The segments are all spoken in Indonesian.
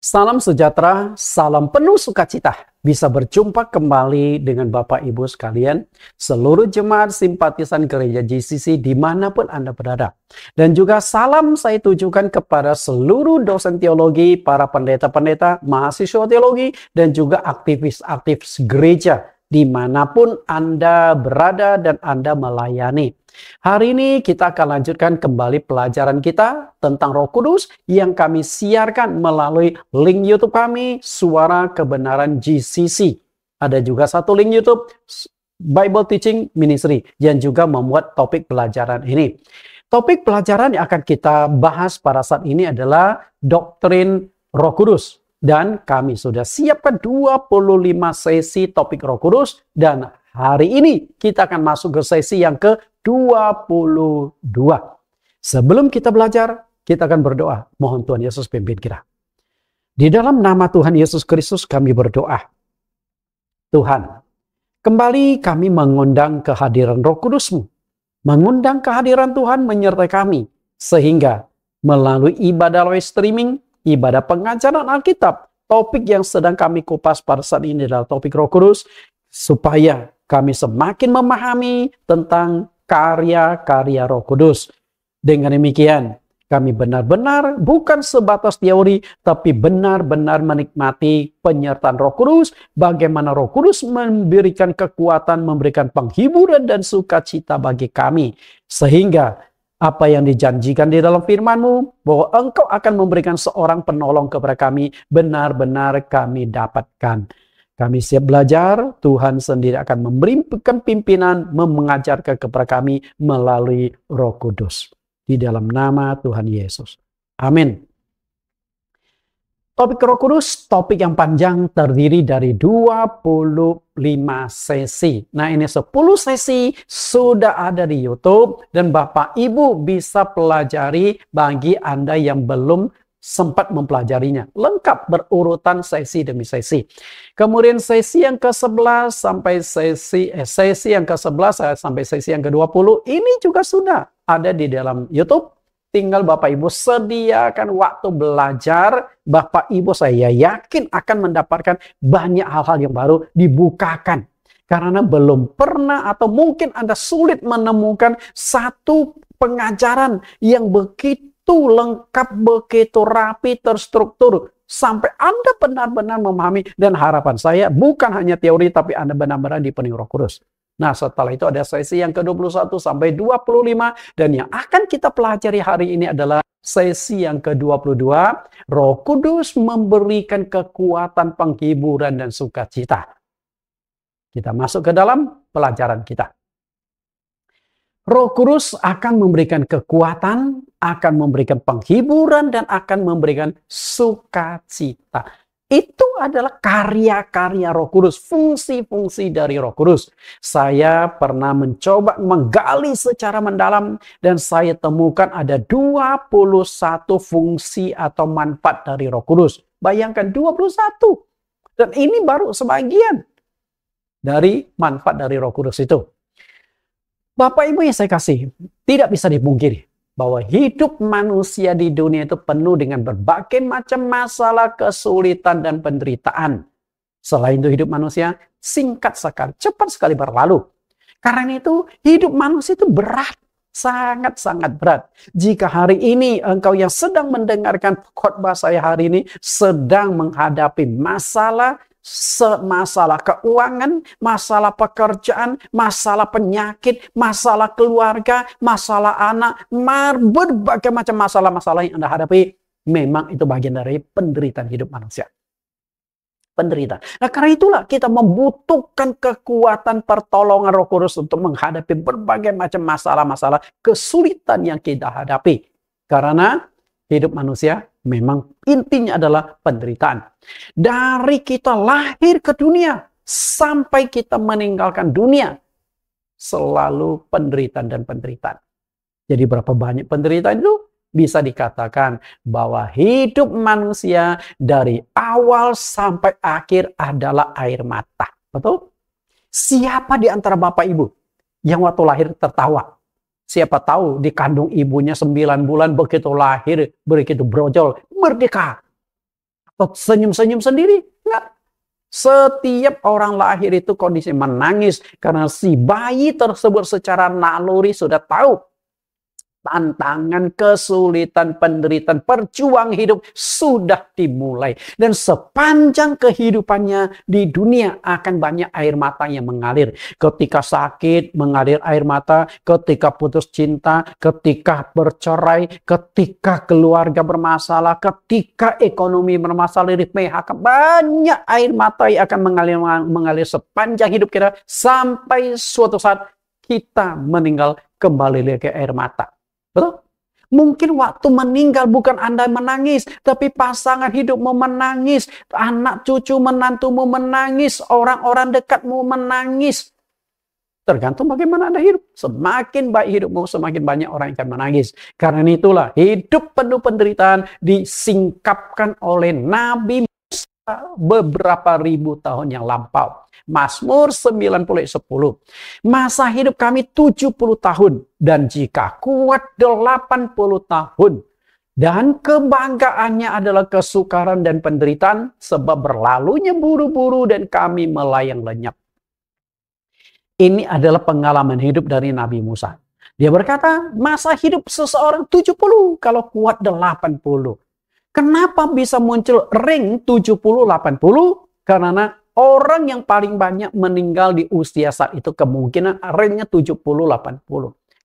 Salam sejahtera, salam penuh sukacita. Bisa berjumpa kembali dengan Bapak Ibu sekalian, seluruh jemaat simpatisan gereja GCC dimanapun Anda berada. Dan juga salam saya tujukan kepada seluruh dosen teologi, para pendeta-pendeta, mahasiswa teologi, dan juga aktivis-aktivis gereja dimanapun Anda berada dan Anda melayani. Hari ini kita akan lanjutkan kembali pelajaran kita tentang Roh Kudus yang kami siarkan melalui link YouTube kami, Suara Kebenaran GCC. Ada juga satu link YouTube, Bible Teaching Ministry, yang juga memuat topik pelajaran ini. Topik pelajaran yang akan kita bahas pada saat ini adalah doktrin Roh Kudus. Dan kami sudah siapkan 25 sesi topik Roh Kudus, dan hari ini kita akan masuk ke sesi yang ke-22. Sebelum kita belajar, kita akan berdoa. Mohon Tuhan Yesus pimpin kita. Di dalam nama Tuhan Yesus Kristus kami berdoa. Tuhan, kembali kami mengundang kehadiran Roh Kudus-Mu. Mengundang kehadiran Tuhan menyertai kami. Sehingga melalui ibadah live streaming, ibadah pengajaran Alkitab, topik yang sedang kami kupas pada saat ini adalah topik Roh Kudus, supaya kami semakin memahami tentang karya-karya Roh Kudus. Dengan demikian, kami benar-benar bukan sebatas teori, tapi benar-benar menikmati penyertaan Roh Kudus, bagaimana Roh Kudus memberikan kekuatan, memberikan penghiburan dan sukacita bagi kami. Sehingga apa yang dijanjikan di dalam firman-Mu, bahwa Engkau akan memberikan seorang penolong kepada kami, benar-benar kami dapatkan. Kami siap belajar, Tuhan sendiri akan memberikan pimpinan, mengajarkan kepada kami melalui Roh Kudus. Di dalam nama Tuhan Yesus. Amin. Topik Roh Kudus, topik yang panjang, terdiri dari 25 sesi. Nah, ini 10 sesi sudah ada di YouTube, dan Bapak Ibu bisa pelajari bagi Anda yang belum sempat mempelajarinya. Lengkap berurutan sesi demi sesi. Kemudian sesi yang ke-11 sampai sesi yang ke-11 sampai sesi yang ke-20 ini juga sudah ada di dalam YouTube. Tinggal Bapak Ibu sediakan waktu belajar. Bapak Ibu saya yakin akan mendapatkan banyak hal-hal yang baru dibukakan. Karena belum pernah atau mungkin Anda sulit menemukan satu pengajaran yang begitu lengkap, begitu rapi, terstruktur. Sampai Anda benar-benar memahami. Dan harapan saya bukan hanya teori, tapi Anda benar-benar dipenuhi Roh Kudus. Nah, setelah itu ada sesi yang ke-21 sampai 25. Dan yang akan kita pelajari hari ini adalah sesi yang ke-22. Roh Kudus memberikan kekuatan, penghiburan, dan sukacita. Kita masuk ke dalam pelajaran kita. Roh Kudus akan memberikan kekuatan, akan memberikan penghiburan, dan akan memberikan sukacita. Itu adalah karya-karya Roh Kudus, fungsi-fungsi dari Roh Kudus. Saya pernah mencoba menggali secara mendalam dan saya temukan ada 21 fungsi atau manfaat dari Roh Kudus. Bayangkan 21. Dan ini baru sebagian dari manfaat dari Roh Kudus itu. Bapak Ibu yang saya kasih, tidak bisa dipungkiri bahwa hidup manusia di dunia itu penuh dengan berbagai macam masalah, kesulitan, dan penderitaan. Selain itu hidup manusia singkat sekali, cepat sekali berlalu. Karena itu hidup manusia itu berat, sangat-sangat berat. Jika hari ini engkau yang sedang mendengarkan khotbah saya hari ini sedang menghadapi masalah keuangan, masalah pekerjaan, masalah penyakit, masalah keluarga, masalah anak, berbagai macam masalah-masalah yang Anda hadapi, memang itu bagian dari penderitaan hidup manusia. Penderitaan. Nah, karena itulah kita membutuhkan kekuatan pertolongan Roh Kudus untuk menghadapi berbagai macam masalah-masalah kesulitan yang kita hadapi. Karena hidup manusia memang intinya adalah penderitaan. Dari kita lahir ke dunia sampai kita meninggalkan dunia, selalu penderitaan dan penderitaan. Jadi berapa banyak penderitaan itu? Bisa dikatakan bahwa hidup manusia dari awal sampai akhir adalah air mata. Betul? Siapa di antara Bapak Ibu yang waktu lahir tertawa? Siapa tahu dikandung ibunya 9 bulan, begitu lahir, begitu brojol, merdeka. senyum-senyum sendiri? Enggak. Setiap orang lahir itu kondisi menangis karena si bayi tersebut secara naluri sudah tahu tantangan, kesulitan, penderitaan, perjuangan hidup sudah dimulai. Dan sepanjang kehidupannya di dunia akan banyak air mata yang mengalir. Ketika sakit, mengalir air mata. Ketika putus cinta, ketika bercerai, ketika keluarga bermasalah, ketika ekonomi bermasalah, di PHK. Banyak air mata yang akan mengalir sepanjang hidup kita. Sampai suatu saat kita meninggal, kembali lagi ke air mata. Betul? Mungkin waktu meninggal bukan Anda menangis, tapi pasangan hidupmu menangis, anak cucu menantumu menangis, orang-orang dekatmu menangis. Tergantung bagaimana Anda hidup. Semakin baik hidupmu, semakin banyak orang yang akan menangis. Karena itulah hidup penuh penderitaan disingkapkan oleh Nabi Musa beberapa ribu tahun yang lampau. Mazmur 90:10. Masa hidup kami 70 tahun. Dan jika kuat 80 tahun. Dan kebanggaannya adalah kesukaran dan penderitaan. Sebab berlalunya buru-buru dan kami melayang lenyap. Ini adalah pengalaman hidup dari Nabi Musa. Dia berkata, masa hidup seseorang 70, kalau kuat 80. Kenapa bisa muncul ring 70-80? Karena orang yang paling banyak meninggal di usia saat itu kemungkinan ringnya 70-80.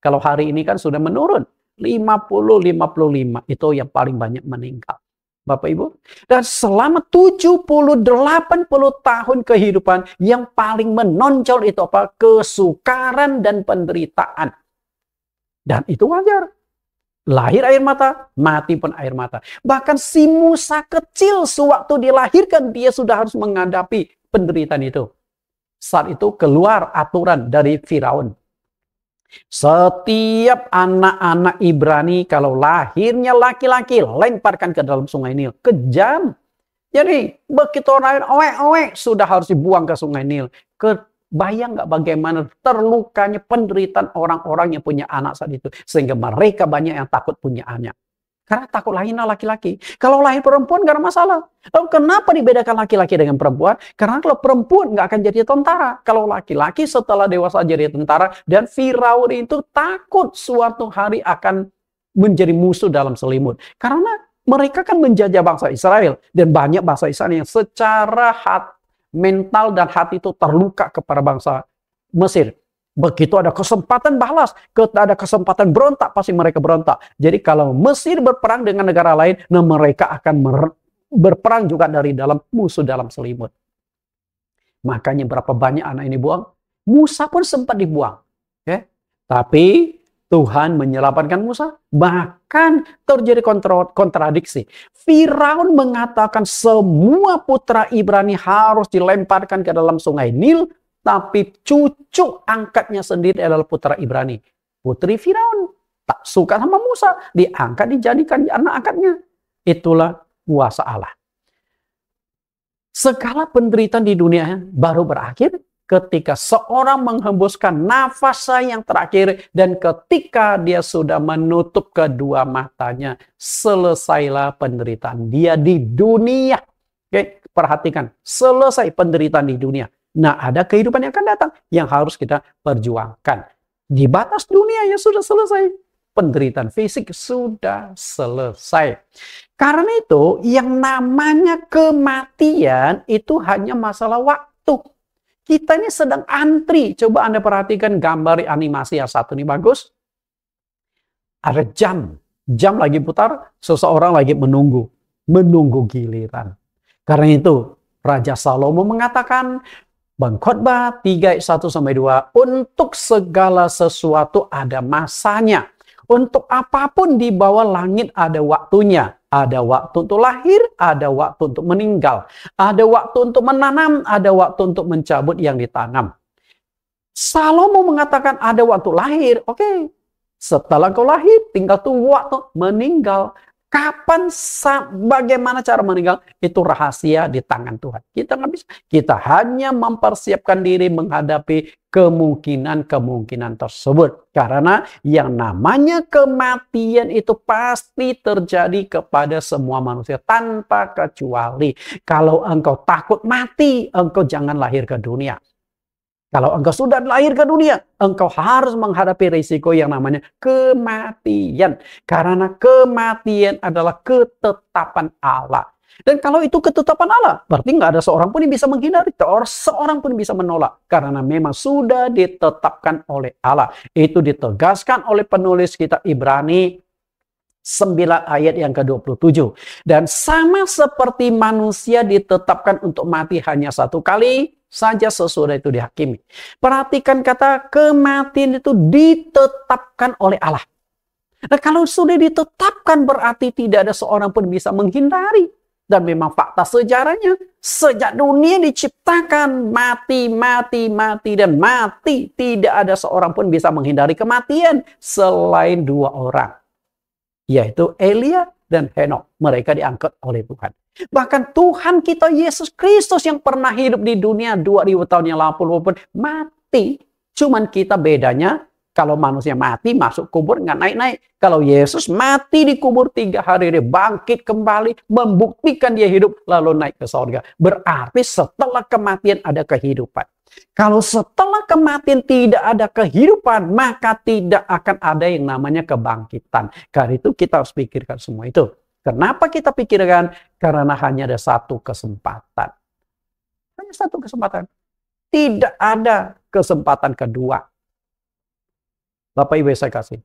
Kalau hari ini kan sudah menurun. 50-55 itu yang paling banyak meninggal. Bapak Ibu. Dan selama 70-80 tahun kehidupan yang paling menonjol itu apa? Kesukaran dan penderitaan. Dan itu wajar. Lahir air mata, mati pun air mata. Bahkan si Musa kecil sewaktu dilahirkan dia sudah harus menghadapi penderitaan itu. Saat itu keluar aturan dari Firaun. Setiap anak-anak Ibrani kalau lahirnya laki-laki lemparkan ke dalam sungai Nil. Kejam. Jadi begitu lahir oek-oek sudah harus dibuang ke sungai Nil. Bayang nggak bagaimana terlukanya penderitaan orang-orang yang punya anak saat itu. Sehingga mereka banyak yang takut punya anak. Karena takut lahirnya laki-laki. Kalau lahir perempuan nggak ada masalah. Lalu kenapa dibedakan laki-laki dengan perempuan? Karena kalau perempuan nggak akan jadi tentara. Kalau laki-laki setelah dewasa jadi tentara. Dan Firaun itu takut suatu hari akan menjadi musuh dalam selimut. Karena mereka kan menjajah bangsa Israel. Dan banyak bangsa Israel yang secara mental dan hati itu terluka kepada bangsa Mesir. Begitu ada kesempatan balas, ada kesempatan berontak, pasti mereka berontak. Jadi kalau Mesir berperang dengan negara lain, nah mereka akan berperang juga dari dalam musuh dalam selimut. Makanya berapa banyak anak ini buang? Musa pun sempat dibuang. Ya. Tapi Tuhan menyelamatkan Musa. Bahkan terjadi kontradiksi. Firaun mengatakan semua putra Ibrani harus dilemparkan ke dalam sungai Nil. Tapi cucu angkatnya sendiri adalah putra Ibrani. Putri Firaun tak suka sama Musa. Diangkat dijadikan anak angkatnya. Itulah kuasa Allah. Segala penderitaan di dunia baru berakhir ketika seorang menghembuskan nafasnya yang terakhir dan ketika dia sudah menutup kedua matanya, selesailah penderitaan dia di dunia. Oke, perhatikan, selesai penderitaan di dunia. Nah, ada kehidupan yang akan datang yang harus kita perjuangkan. Di batas dunia yang sudah selesai, penderitaan fisik sudah selesai. Karena itu, yang namanya kematian itu hanya masalah waktu. Kita ini sedang antri. Coba Anda perhatikan gambar animasi yang satu ini bagus. Ada jam. Jam lagi putar, seseorang lagi menunggu. Menunggu giliran. Karena itu, Raja Salomo mengatakan, Pengkhotbah 3 ayat 1-2, untuk segala sesuatu ada masanya. Untuk apapun di bawah langit ada waktunya. Ada waktu untuk lahir, ada waktu untuk meninggal. Ada waktu untuk menanam, ada waktu untuk mencabut yang ditanam. Salomo mengatakan ada waktu lahir. Oke, setelah kau lahir, tinggal tunggu waktu meninggal. Kapan, bagaimana cara meninggal, itu rahasia di tangan Tuhan. Kita nggak bisa. Kita hanya mempersiapkan diri menghadapi kemungkinan-kemungkinan tersebut. Karena yang namanya kematian itu pasti terjadi kepada semua manusia tanpa kecuali. Kalau engkau takut mati, engkau jangan lahir ke dunia. Kalau engkau sudah lahir ke dunia, engkau harus menghadapi risiko yang namanya kematian. Karena kematian adalah ketetapan Allah. Dan kalau itu ketetapan Allah, berarti nggak ada seorang pun yang bisa menghindari. Seorang pun bisa menolak. Karena memang sudah ditetapkan oleh Allah. Itu ditegaskan oleh penulis kitab Ibrani 9 ayat yang ke-27. Dan sama seperti manusia ditetapkan untuk mati hanya satu kali saja sesudah itu dihakimi. Perhatikan kata kematian itu ditetapkan oleh Allah. Nah, kalau sudah ditetapkan berarti tidak ada seorang pun bisa menghindari. Dan memang fakta sejarahnya, sejak dunia diciptakan, mati, dan mati. Tidak ada seorang pun bisa menghindari kematian selain 2 orang. Yaitu Elia dan Henokh. Mereka diangkat oleh Tuhan. Bahkan Tuhan kita Yesus Kristus yang pernah hidup di dunia 2000 tahun yang lalu pun mati. Cuman kita bedanya, kalau manusia mati masuk kubur nggak naik-naik. Kalau Yesus mati di kubur 3 hari, dia bangkit kembali, membuktikan dia hidup, lalu naik ke surga. Berarti setelah kematian ada kehidupan. Kalau setelah kematian tidak ada kehidupan, maka tidak akan ada yang namanya kebangkitan. Karena itu kita harus pikirkan semua itu. Kenapa kita pikirkan? Karena hanya ada satu kesempatan. Hanya satu kesempatan. Tidak ada kesempatan kedua. Bapak Ibu saya kasih.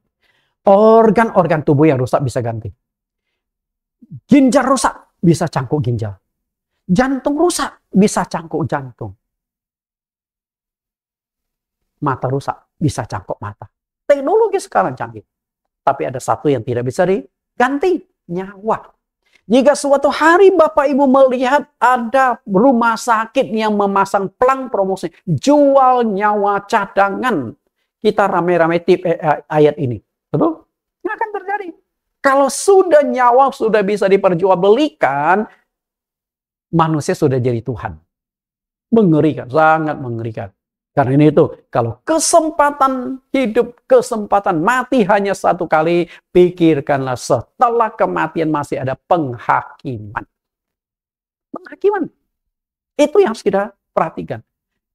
Organ-organ tubuh yang rusak bisa ganti. Ginjal rusak, bisa cangkuk ginjal. Jantung rusak, bisa cangkuk jantung. Mata rusak, bisa cangkuk mata. Teknologi sekarang canggih. Tapi ada satu yang tidak bisa diganti, nyawa. Jika suatu hari Bapak Ibu melihat ada rumah sakit yang memasang pelang promosi, jual nyawa cadangan, kita rame-rame tip ayat ini. Betul? Ini akan terjadi. Kalau sudah nyawa sudah bisa diperjualbelikan, manusia sudah jadi Tuhan. Mengerikan, sangat mengerikan. Karena ini itu, kalau kesempatan hidup, kesempatan mati hanya satu kali, pikirkanlah setelah kematian masih ada penghakiman. Penghakiman. Itu yang harus kita perhatikan.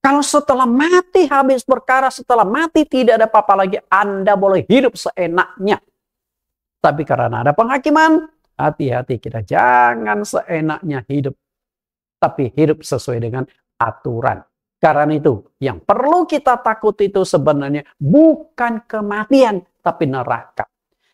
Kalau setelah mati habis perkara, setelah mati tidak ada apa-apa lagi, Anda boleh hidup seenaknya. Tapi karena ada penghakiman, hati-hati kita jangan seenaknya hidup. Tapi hidup sesuai dengan aturan. Karena itu, yang perlu kita takut itu sebenarnya bukan kematian, tapi neraka.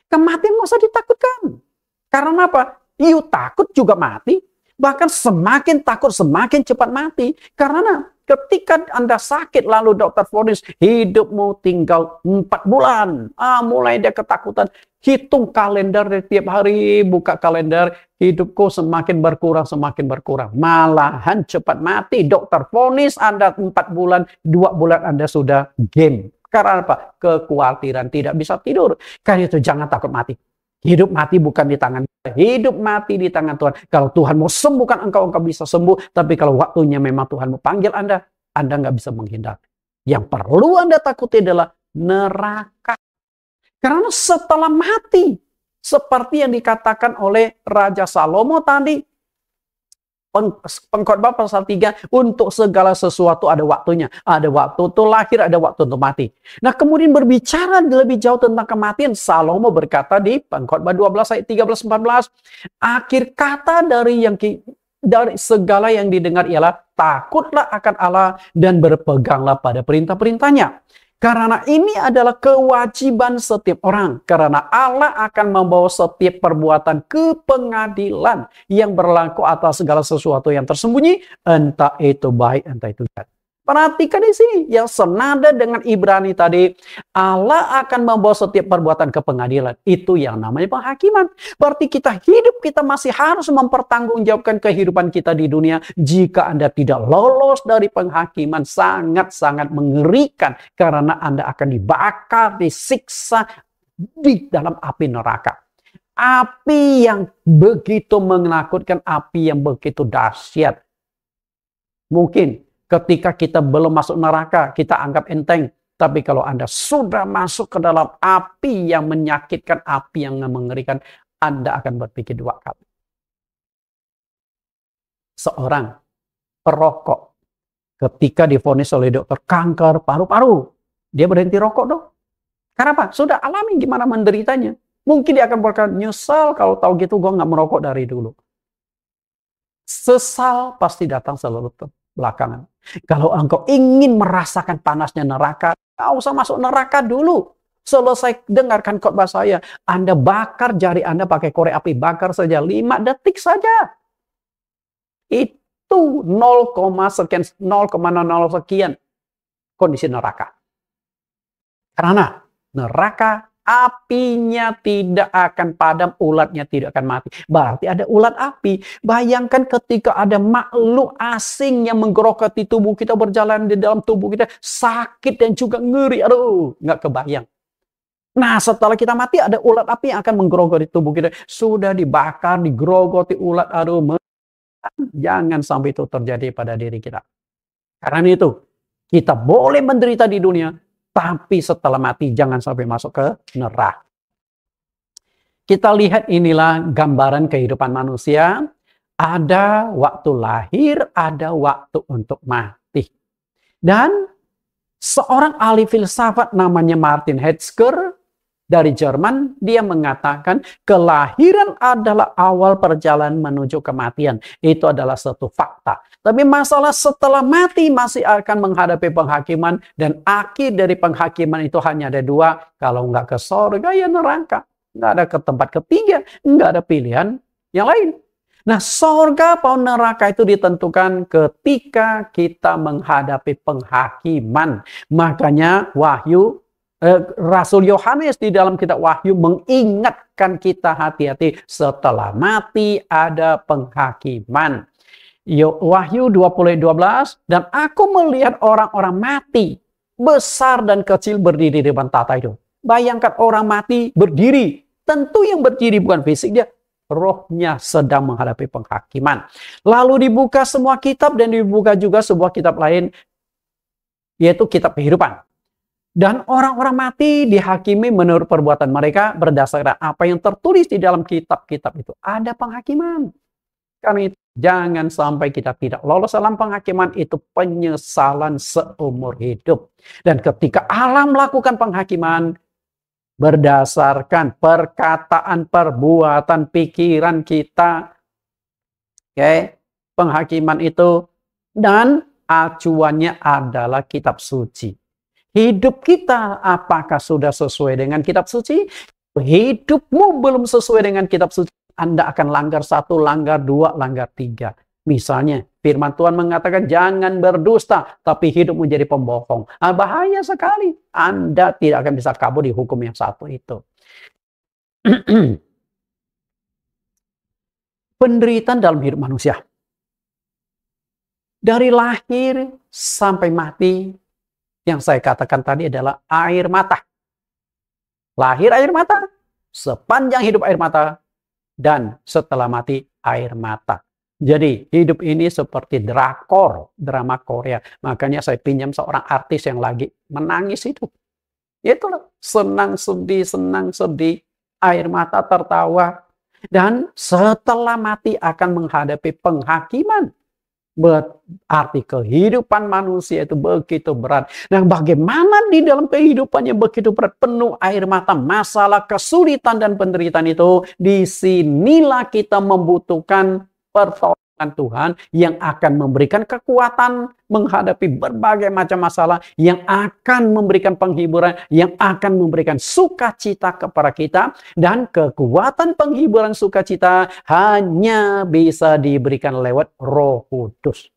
Kematian nggak usah ditakutkan. Karena apa? You takut juga mati. Bahkan semakin takut, semakin cepat mati. Karena ketika Anda sakit, lalu dokter vonis, hidupmu tinggal 4 bulan. Mulai dia ketakutan. Hitung kalender tiap hari, buka kalender. Hidupku semakin berkurang, semakin berkurang. Malahan cepat mati. Dokter vonis Anda 4 bulan, 2 bulan Anda sudah game. Karena apa? Kekhawatiran, tidak bisa tidur. Karena itu jangan takut mati. Hidup mati bukan di tangan kita. Hidup mati di tangan Tuhan. Kalau Tuhan mau sembuhkan engkau bisa sembuh. Tapi kalau waktunya memang Tuhan mau panggil Anda nggak bisa menghindar. Yang perlu Anda takuti adalah neraka. Karena setelah mati, seperti yang dikatakan oleh Raja Salomo tadi, Pengkhotbah pasal 3, untuk segala sesuatu ada waktunya. Ada waktu untuk lahir, ada waktu untuk mati. Nah, kemudian berbicara lebih jauh tentang kematian, Salomo berkata di Pengkhotbah 12 ayat 13-14, akhir kata dari segala yang didengar ialah takutlah akan Allah dan berpeganglah pada perintah-perintahnya. Karena ini adalah kewajiban setiap orang. Karena Allah akan membawa setiap perbuatan ke pengadilan yang berlaku atas segala sesuatu yang tersembunyi. Entah itu baik, entah itu jahat. Perhatikan di sini yang senada dengan Ibrani tadi. Allah akan membawa setiap perbuatan ke pengadilan. Itu yang namanya penghakiman. Berarti kita hidup, kita masih harus mempertanggungjawabkan kehidupan kita di dunia. Jika Anda tidak lolos dari penghakiman, sangat-sangat mengerikan. Karena Anda akan dibakar, disiksa di dalam api neraka. Api yang begitu menakutkan, api yang begitu dahsyat. Mungkin ketika kita belum masuk neraka, kita anggap enteng. Tapi kalau Anda sudah masuk ke dalam api yang menyakitkan, api yang mengerikan, Anda akan berpikir dua kali. Seorang perokok, ketika divonis oleh dokter kanker paru-paru, dia berhenti rokok dong. Kenapa? Sudah alami gimana menderitanya. Mungkin dia akan berkata, nyesal kalau tahu gitu gue nggak merokok dari dulu. Sesal pasti datang selalu belakangan. Kalau engkau ingin merasakan panasnya neraka, nggak usah masuk neraka dulu. Selesai dengarkan khotbah saya, Anda bakar jari Anda pakai korek api, bakar saja 5 detik saja. Itu 0, sekian, 0,00 sekian kondisi neraka. Karena neraka apinya tidak akan padam, ulatnya tidak akan mati. Berarti ada ulat api. Bayangkan ketika ada makhluk asing yang menggerogoti tubuh kita, berjalan di dalam tubuh kita, sakit dan juga ngeri. Aduh, nggak kebayang. Nah, setelah kita mati ada ulat api yang akan menggerogoti tubuh kita. Sudah dibakar, digerogoti ulat. Aduh, jangan sampai itu terjadi pada diri kita. Karena itu, kita boleh menderita di dunia, tapi setelah mati jangan sampai masuk ke neraka. Kita lihat inilah gambaran kehidupan manusia. Ada waktu lahir, ada waktu untuk mati. Dan seorang ahli filsafat namanya Martin Heidegger dari Jerman, dia mengatakan kelahiran adalah awal perjalanan menuju kematian. Itu adalah satu fakta. Tapi masalah setelah mati masih akan menghadapi penghakiman. Dan akhir dari penghakiman itu hanya ada 2. Kalau nggak ke surga, ya neraka. Nggak ada ke tempat ketiga. Nggak ada pilihan yang lain. Nah, surga atau neraka itu ditentukan ketika kita menghadapi penghakiman. Makanya Rasul Yohanes di dalam kitab Wahyu mengingatkan kita hati-hati, setelah mati ada penghakiman. Wahyu 20:12, dan aku melihat orang-orang mati besar dan kecil berdiri di depan tahta itu. Bayangkan orang mati berdiri. Tentu yang berdiri bukan fisik dia, rohnya sedang menghadapi penghakiman. Lalu dibuka semua kitab dan dibuka juga sebuah kitab lain, yaitu kitab kehidupan. Dan orang-orang mati dihakimi menurut perbuatan mereka berdasarkan apa yang tertulis di dalam kitab-kitab itu. Ada penghakiman. Karena itu jangan sampai kita tidak lolos dalam penghakiman, itu penyesalan seumur hidup. Dan ketika Allah melakukan penghakiman berdasarkan perkataan, perbuatan, pikiran kita, penghakiman itu, dan acuannya adalah kitab suci. Hidup kita apakah sudah sesuai dengan kitab suci? Hidupmu belum sesuai dengan kitab suci, Anda akan langgar 1, langgar 2, langgar 3. Misalnya, firman Tuhan mengatakan jangan berdusta, tapi hidup menjadi pembohong. Bahaya sekali. Anda tidak akan bisa kabur di hukum yang satu itu. Penderitaan dalam hidup manusia. Dari lahir sampai mati, yang saya katakan tadi adalah air mata. Lahir air mata, sepanjang hidup air mata, dan setelah mati air mata. Jadi hidup ini seperti drakor, drama Korea. Makanya saya pinjam seorang artis yang lagi menangis itu. Itulah senang sedih, air mata tertawa. Dan setelah mati akan menghadapi penghakiman. Berarti kehidupan manusia itu begitu berat. Nah, bagaimana di dalam kehidupannya begitu berat, penuh air mata, masalah, kesulitan dan penderitaan itu, disinilah kita membutuhkan pertolongan Tuhan yang akan memberikan kekuatan menghadapi berbagai macam masalah, yang akan memberikan penghiburan, yang akan memberikan sukacita kepada kita. Dan kekuatan penghiburan sukacita hanya bisa diberikan lewat Roh Kudus.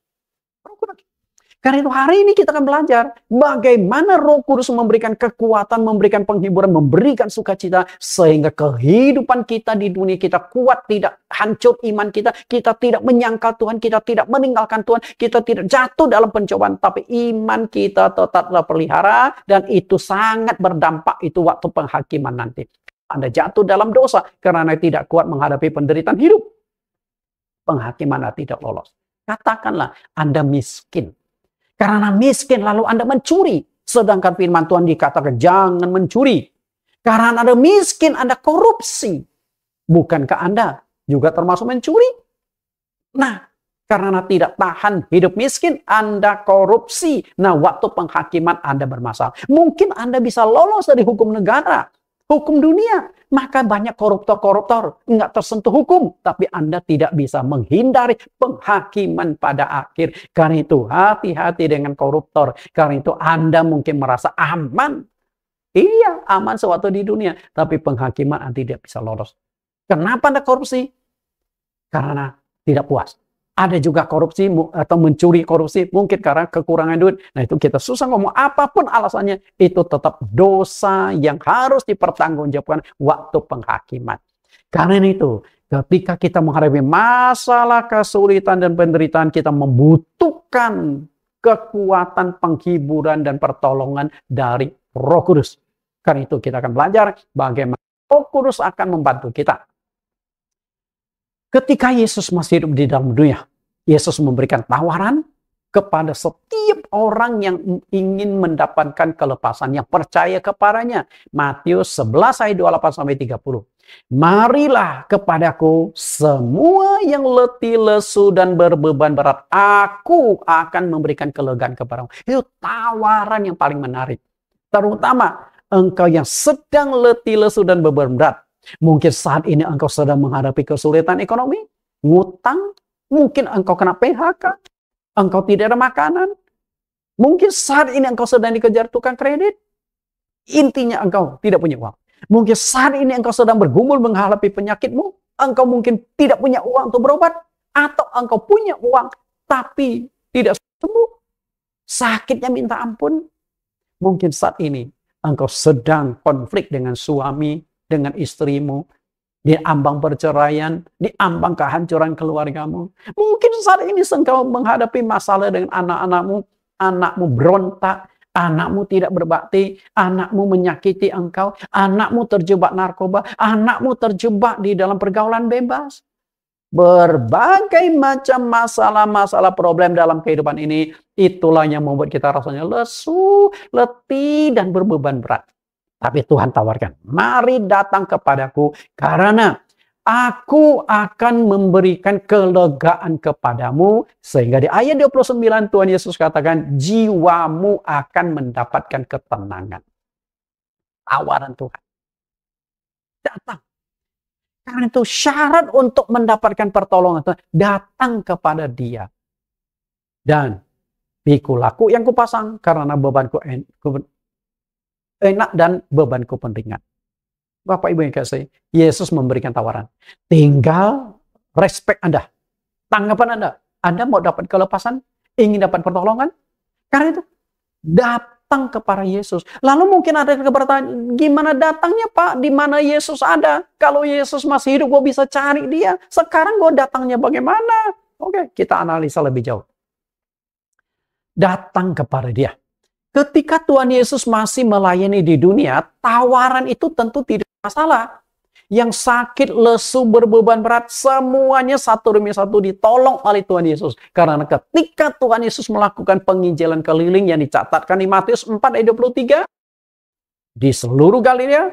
Karena itu hari ini kita akan belajar bagaimana Roh Kudus memberikan kekuatan, memberikan penghiburan, memberikan sukacita, sehingga kehidupan kita di dunia kita kuat, tidak hancur iman kita, kita tidak menyangkal Tuhan, kita tidak meninggalkan Tuhan, kita tidak jatuh dalam pencobaan, tapi iman kita tetap terpelihara, dan itu sangat berdampak itu waktu penghakiman nanti. Anda jatuh dalam dosa karena tidak kuat menghadapi penderitaan hidup. Penghakiman Anda tidak lolos. Katakanlah Anda miskin. Karena miskin lalu Anda mencuri. Sedangkan firman Tuhan dikatakan jangan mencuri. Karena Anda miskin, Anda korupsi. Bukankah Anda juga termasuk mencuri? Nah, karena tidak tahan hidup miskin, Anda korupsi. Nah, waktu penghakiman Anda bermasalah. Mungkin Anda bisa lolos dari hukum negara, hukum dunia. Maka banyak koruptor-koruptor nggak tersentuh hukum. Tapi Anda tidak bisa menghindari penghakiman pada akhir. Karena itu hati-hati dengan koruptor. Karena itu Anda mungkin merasa aman. Iya, aman sewaktu di dunia. Tapi penghakiman Anda tidak bisa lolos. Kenapa Anda korupsi? Karena tidak puas. Ada juga korupsi atau mencuri korupsi. Mungkin karena kekurangan duit. Nah itu kita susah ngomong. Apapun alasannya. Itu tetap dosa yang harus dipertanggungjawabkan waktu penghakiman. Karena itu ketika kita menghadapi masalah kesulitan dan penderitaan. Kita membutuhkan kekuatan penghiburan dan pertolongan dari Roh Kudus. Karena itu kita akan belajar bagaimana Roh Kudus akan membantu kita. Ketika Yesus masih hidup di dalam dunia, Yesus memberikan tawaran kepada setiap orang yang ingin mendapatkan kelepasan, yang percaya kepadanya. Matius 11 ayat 28-30. Marilah kepadaku semua yang letih, lesu, dan berbeban berat. Aku akan memberikan kelegaan kepadamu. Itu tawaran yang paling menarik. Terutama engkau yang sedang letih, lesu, dan beban berat. Mungkin saat ini engkau sedang menghadapi kesulitan ekonomi, ngutang, mungkin engkau kena PHK, engkau tidak ada makanan. Mungkin saat ini engkau sedang dikejar tukang kredit, intinya engkau tidak punya uang. Mungkin saat ini engkau sedang bergumul menghadapi penyakitmu, engkau mungkin tidak punya uang untuk berobat, atau engkau punya uang tapi tidak sembuh, sakitnya minta ampun. Mungkin saat ini engkau sedang konflik dengan suami, dengan istrimu, di ambang perceraian, di ambang kehancuran keluargamu. Mungkin saat ini engkau menghadapi masalah dengan anak-anakmu, anakmu berontak, anakmu tidak berbakti, anakmu menyakiti engkau, anakmu terjebak narkoba, anakmu terjebak di dalam pergaulan bebas. Berbagai macam masalah-masalah problem dalam kehidupan ini, itulah yang membuat kita rasanya lesu, letih, dan berbeban berat. Tapi Tuhan tawarkan, mari datang kepadaku karena aku akan memberikan kelegaan kepadamu. Sehingga di ayat 29 Tuhan Yesus katakan, jiwamu akan mendapatkan ketenangan. Tawaran Tuhan. Datang. Karena itu syarat untuk mendapatkan pertolongan Tuhan, datang kepada Dia. Dan pikulah yang kupasang karena bebanku enak dan bebanku ringan. Bapak Ibu yang kasih, Yesus memberikan tawaran. Tinggal respect Anda. Tanggapan Anda. Anda mau dapat kelepasan? Ingin dapat pertolongan? Karena itu, datang kepada Yesus. Lalu mungkin ada pertanyaan, gimana datangnya Pak? Di mana Yesus ada? Kalau Yesus masih hidup, gue bisa cari Dia. Sekarang gue datangnya bagaimana? Oke, kita analisa lebih jauh. Datang kepada Dia. Ketika Tuhan Yesus masih melayani di dunia, tawaran itu tentu tidak masalah. Yang sakit, lesu, berbeban berat, semuanya satu demi satu ditolong oleh Tuhan Yesus. Karena ketika Tuhan Yesus melakukan penginjilan keliling yang dicatatkan di Matius 4 ayat 23, di seluruh Galilea,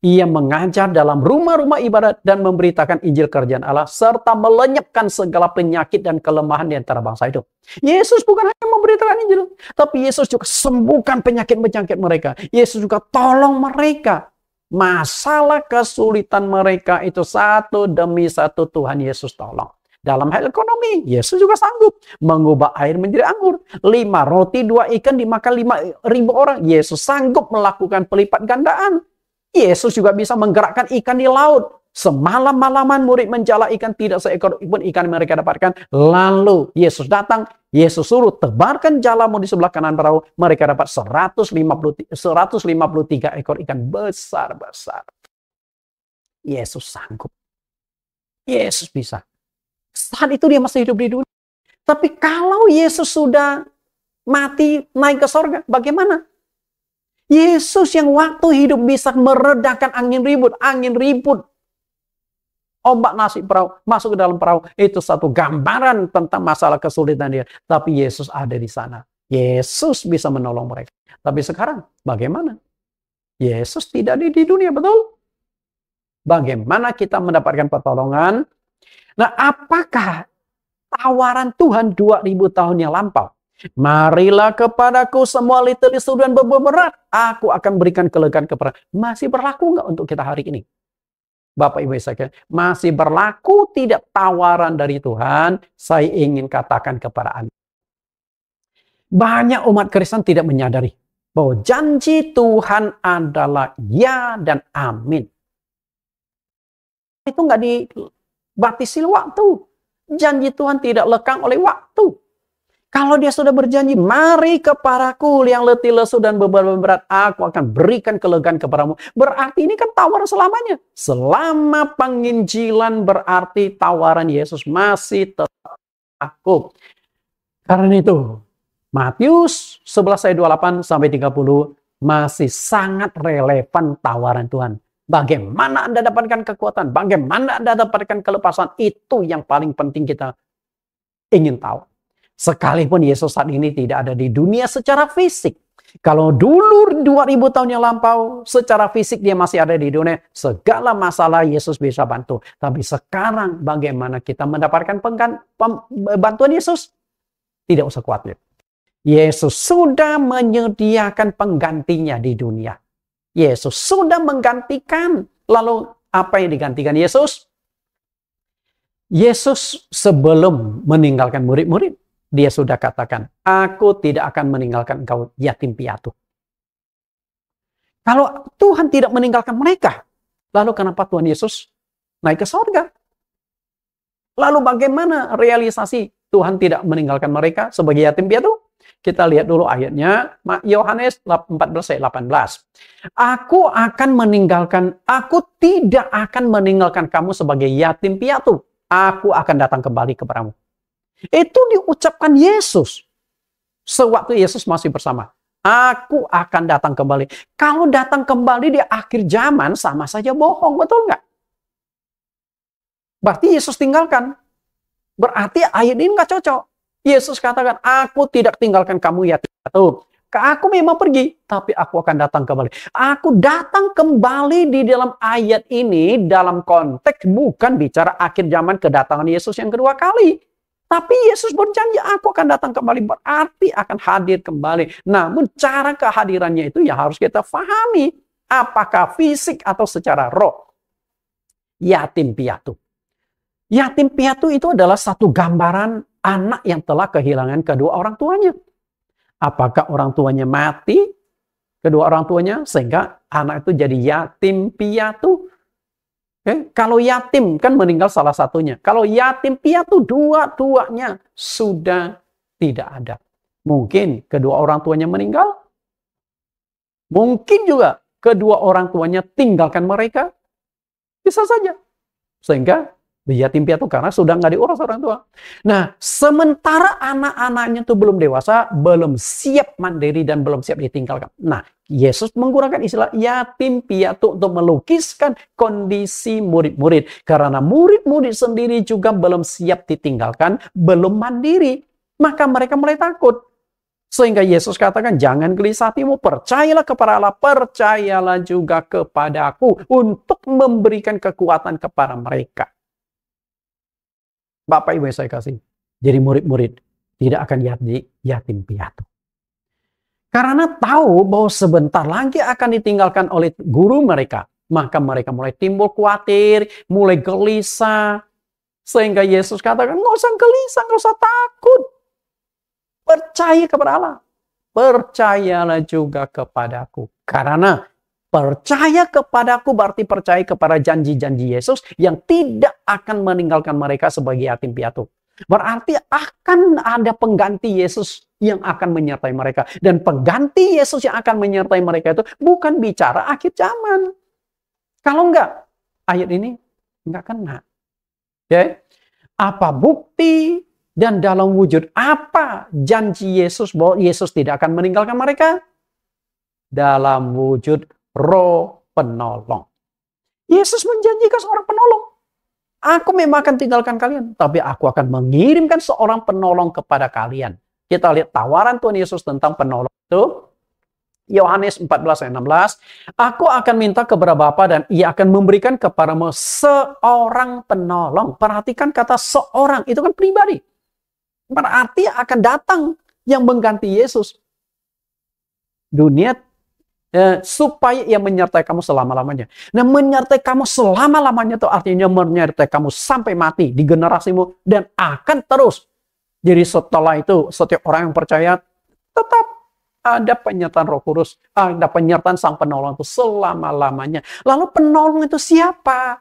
Ia mengajar dalam rumah-rumah ibadat dan memberitakan Injil kerajaan Allah serta melenyapkan segala penyakit dan kelemahan di antara bangsa itu. Yesus bukan hanya memberitakan Injil, tapi Yesus juga sembuhkan penyakit-penyakit mereka. Yesus juga tolong mereka. Masalah kesulitan mereka itu satu demi satu Tuhan Yesus tolong. Dalam hal ekonomi, Yesus juga sanggup mengubah air menjadi anggur. 5 roti, 2 ikan dimakan 5.000 orang. Yesus sanggup melakukan pelipat gandaan. Yesus juga bisa menggerakkan ikan di laut. Semalam-malaman murid menjala ikan, tidak seekor pun ikan mereka dapatkan. Lalu Yesus datang, Yesus suruh tebarkan jalamu di sebelah kanan perahu. Mereka dapat 153 ekor ikan besar-besar. Yesus sanggup. Yesus bisa. Saat itu dia masih hidup di dunia. Tapi kalau Yesus sudah mati naik ke sorga, bagaimana? Yesus yang waktu hidup bisa meredakan angin ribut. Ombak nasib perahu, masuk ke dalam perahu. Itu satu gambaran tentang masalah kesulitan dia. Tapi Yesus ada di sana. Yesus bisa menolong mereka. Tapi sekarang bagaimana? Yesus tidak ada di dunia, betul? Bagaimana kita mendapatkan pertolongan? Nah, apakah tawaran Tuhan 2000 tahun yang lampau? Marilah kepadaku semua litur-litur dan beban berat, aku akan berikan kelegaan kepada. Masih berlaku nggak untuk kita hari ini? Bapak Ibu sekalian, masih berlaku tidak tawaran dari Tuhan? Saya ingin katakan kepada Anda. Banyak umat Kristen tidak menyadari bahwa janji Tuhan adalah ya dan amin. Itu nggak dibatasi waktu. Janji Tuhan tidak lekang oleh waktu. Kalau dia sudah berjanji, mari kepadaku yang letih lesu dan beban berat, aku akan berikan kelegaan kepadamu. Berarti ini kan tawaran selamanya. Selama penginjilan berarti tawaran Yesus masih tetap aku. Karena itu, Matius 11 ayat 28 sampai 30 masih sangat relevan tawaran Tuhan. Bagaimana Anda dapatkan kekuatan? Bagaimana Anda dapatkan kelepasan? Itu yang paling penting kita ingin tahu. Sekalipun Yesus saat ini tidak ada di dunia secara fisik. Kalau dulu 2000 tahun yang lampau, secara fisik dia masih ada di dunia. Segala masalah Yesus bisa bantu. Tapi sekarang bagaimana kita mendapatkan bantuan Yesus? Tidak usah khawatir. Yesus sudah menyediakan penggantinya di dunia. Yesus sudah menggantikan. Lalu apa yang digantikan Yesus? Yesus sebelum meninggalkan murid-murid, dia sudah katakan, aku tidak akan meninggalkan engkau yatim piatu. Kalau Tuhan tidak meninggalkan mereka, lalu kenapa Tuhan Yesus naik ke sorga? Lalu bagaimana realisasi Tuhan tidak meninggalkan mereka sebagai yatim piatu? Kita lihat dulu ayatnya, Yohanes 14 ayat 18. Aku tidak akan meninggalkan kamu sebagai yatim piatu. Aku akan datang kembali kepadamu. Itu diucapkan Yesus. Sewaktu Yesus masih bersama. Aku akan datang kembali. Kalau datang kembali di akhir zaman, sama saja bohong. Betul nggak? Berarti Yesus tinggalkan. Berarti ayat ini nggak cocok. Yesus katakan, aku tidak tinggalkan kamu yatim piatu. Aku memang pergi, tapi aku akan datang kembali. Aku datang kembali di dalam ayat ini, dalam konteks bukan bicara akhir zaman kedatangan Yesus yang kedua kali. Tapi Yesus berjanji, aku akan datang kembali, berarti akan hadir kembali. Namun cara kehadirannya itu ya harus kita pahami. Apakah fisik atau secara roh? Yatim piatu. Yatim piatu itu adalah satu gambaran anak yang telah kehilangan kedua orang tuanya. Apakah orang tuanya mati, kedua orang tuanya, sehingga anak itu jadi yatim piatu? Kalau yatim kan meninggal salah satunya. Kalau yatim piatu dua-duanya sudah tidak ada. Mungkin kedua orang tuanya meninggal. Mungkin juga kedua orang tuanya tinggalkan mereka. Bisa saja. Sehingga yatim piatu karena sudah nggak diurus orang tua. Nah, sementara anak-anaknya itu belum dewasa, belum siap mandiri dan belum siap ditinggalkan. Nah, Yesus menggunakan istilah yatim piatu untuk melukiskan kondisi murid-murid. Karena murid-murid sendiri juga belum siap ditinggalkan, belum mandiri. Maka mereka mulai takut. Sehingga Yesus katakan, jangan gelisah hatimu, percayalah kepada Allah, percayalah juga kepada Aku untuk memberikan kekuatan kepada mereka. Bapak Ibu yang saya kasih, jadi murid-murid tidak akan jadi yatim piatu. Karena tahu bahwa sebentar lagi akan ditinggalkan oleh guru mereka, maka mereka mulai timbul khawatir, mulai gelisah. Sehingga Yesus katakan, nggak usah gelisah, nggak usah takut. Percaya kepada Allah. Percayalah juga kepadaku. Karena percaya kepadaku berarti percaya kepada janji-janji Yesus yang tidak akan meninggalkan mereka sebagai yatim piatu. Berarti akan ada pengganti Yesus yang akan menyertai mereka. Dan pengganti Yesus yang akan menyertai mereka itu bukan bicara akhir zaman. Kalau enggak, ayat ini enggak kena. Okay? Apa bukti dan dalam wujud apa janji Yesus bahwa Yesus tidak akan meninggalkan mereka? dalam wujud Roh penolong. Yesus menjanjikan seorang penolong. Aku memang akan tinggalkan kalian, tapi aku akan mengirimkan seorang penolong kepada kalian. Kita lihat tawaran Tuhan Yesus tentang penolong itu. Yohanes 14 ayat 16. Aku akan minta kepada Bapa dan ia akan memberikan kepadamu seorang penolong. Perhatikan kata seorang, itu kan pribadi. Berarti akan datang yang mengganti Yesus. Dunia supaya ia menyertai kamu selama-lamanya. Nah, menyertai kamu selama-lamanya itu artinya menyertai kamu sampai mati di generasimu dan akan terus. Jadi setelah itu setiap orang yang percaya tetap ada penyertaan Roh Kudus, ada penyertaan Sang Penolong itu selama-lamanya. Lalu penolong itu siapa?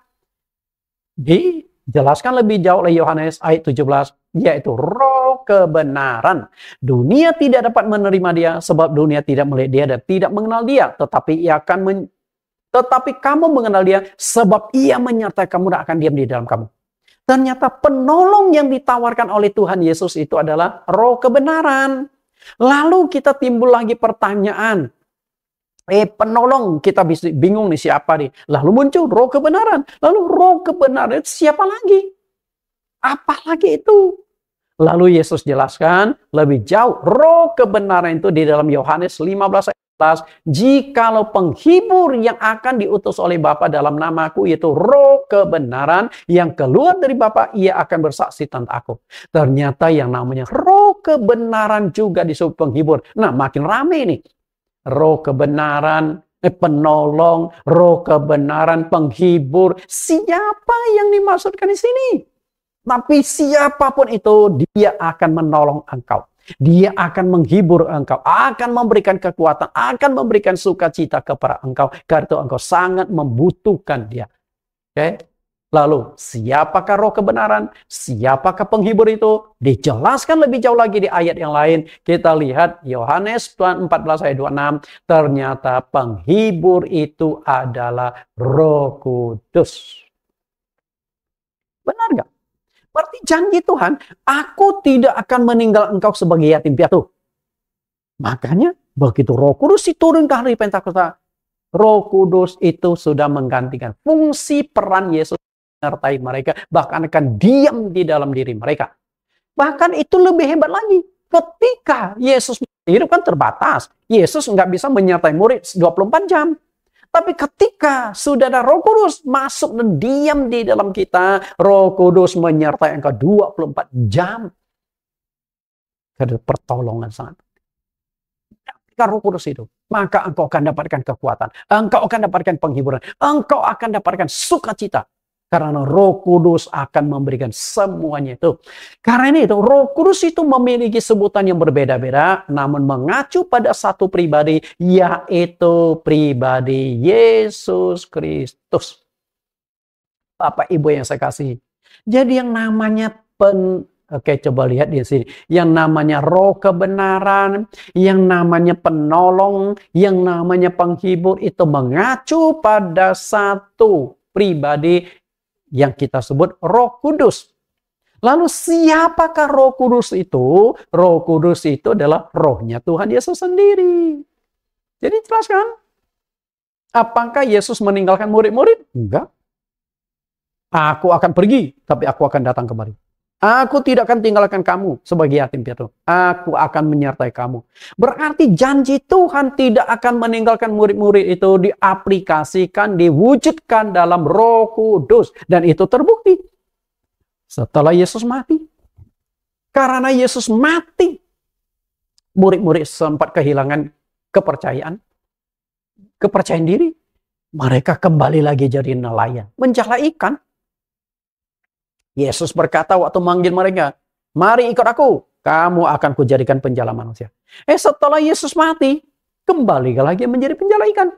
Dijelaskan lebih jauh oleh Yohanes ayat 17, yaitu Roh kebenaran. Dunia tidak dapat menerima dia sebab dunia tidak melihat dia dan tidak mengenal dia, tetapi kamu mengenal dia sebab ia menyertai kamu dan akan diam di dalam kamu. Ternyata penolong yang ditawarkan oleh Tuhan Yesus itu adalah Roh kebenaran. Lalu kita timbul lagi pertanyaan, penolong, kita bisa bingung nih siapa nih. Lalu muncul Roh kebenaran. Lalu Roh kebenaran itu siapa lagi? Apa lagi itu? Lalu Yesus jelaskan lebih jauh. Roh kebenaran itu di dalam Yohanes 15 ayat 11. Jikalau penghibur yang akan diutus oleh Bapa dalam namaku, yaitu Roh kebenaran yang keluar dari Bapa, ia akan bersaksi tentang aku. Ternyata yang namanya Roh kebenaran juga disebut penghibur. Nah, makin rame nih. Roh kebenaran, penolong, Roh kebenaran, penghibur. Siapa yang dimaksudkan di sini? Tapi siapapun itu, dia akan menolong engkau. Dia akan menghibur engkau, akan memberikan kekuatan, akan memberikan sukacita kepada engkau. Karena itu engkau sangat membutuhkan dia. Oke? Lalu, siapakah Roh kebenaran? Siapakah penghibur itu? Dijelaskan lebih jauh lagi di ayat yang lain. Kita lihat Yohanes 14 ayat 26. Ternyata penghibur itu adalah Roh Kudus. Benar nggak? Berarti janji Tuhan, aku tidak akan meninggal engkau sebagai yatim piatu. Makanya begitu Roh Kudus turun ke hari Pentakosta, Roh Kudus itu sudah menggantikan fungsi peran Yesus menyertai mereka, bahkan akan diam di dalam diri mereka. Bahkan itu lebih hebat lagi. Ketika Yesus hidup kan terbatas. Yesus nggak bisa menyertai murid 24 jam. Tapi ketika sudah ada Roh Kudus masuk dan diam di dalam kita, Roh Kudus menyertai engkau 24 jam. Ada pertolongan sangat. Ketika Roh Kudus itu, maka engkau akan dapatkan kekuatan. Engkau akan dapatkan penghiburan. Engkau akan dapatkan sukacita. Karena Roh Kudus akan memberikan semuanya itu. Karena itu Roh Kudus itu memiliki sebutan yang berbeda-beda, namun mengacu pada satu pribadi, yaitu pribadi Yesus Kristus. Bapak Ibu yang saya kasih. Jadi yang namanya Oke, coba lihat di sini. Yang namanya Roh kebenaran, yang namanya penolong, yang namanya penghibur itu mengacu pada satu pribadi yang kita sebut Roh Kudus. Lalu siapakah Roh Kudus itu? Roh Kudus itu adalah rohnya Tuhan Yesus sendiri. Jadi jelaskan. Apakah Yesus meninggalkan murid-murid? Enggak. Aku akan pergi, tapi aku akan datang kembali. Aku tidak akan tinggalkan kamu sebagai yatim piatu. Aku akan menyertai kamu. Berarti janji Tuhan tidak akan meninggalkan murid-murid itu diaplikasikan, diwujudkan dalam Roh Kudus. Dan itu terbukti setelah Yesus mati. Karena Yesus mati, murid-murid sempat kehilangan kepercayaan diri. Mereka kembali lagi jadi nelayan, menjala ikan. Yesus berkata waktu manggil mereka, mari ikut aku, kamu akan kujadikan penjala manusia. Setelah Yesus mati, kembali lagi menjadi penjala ikan.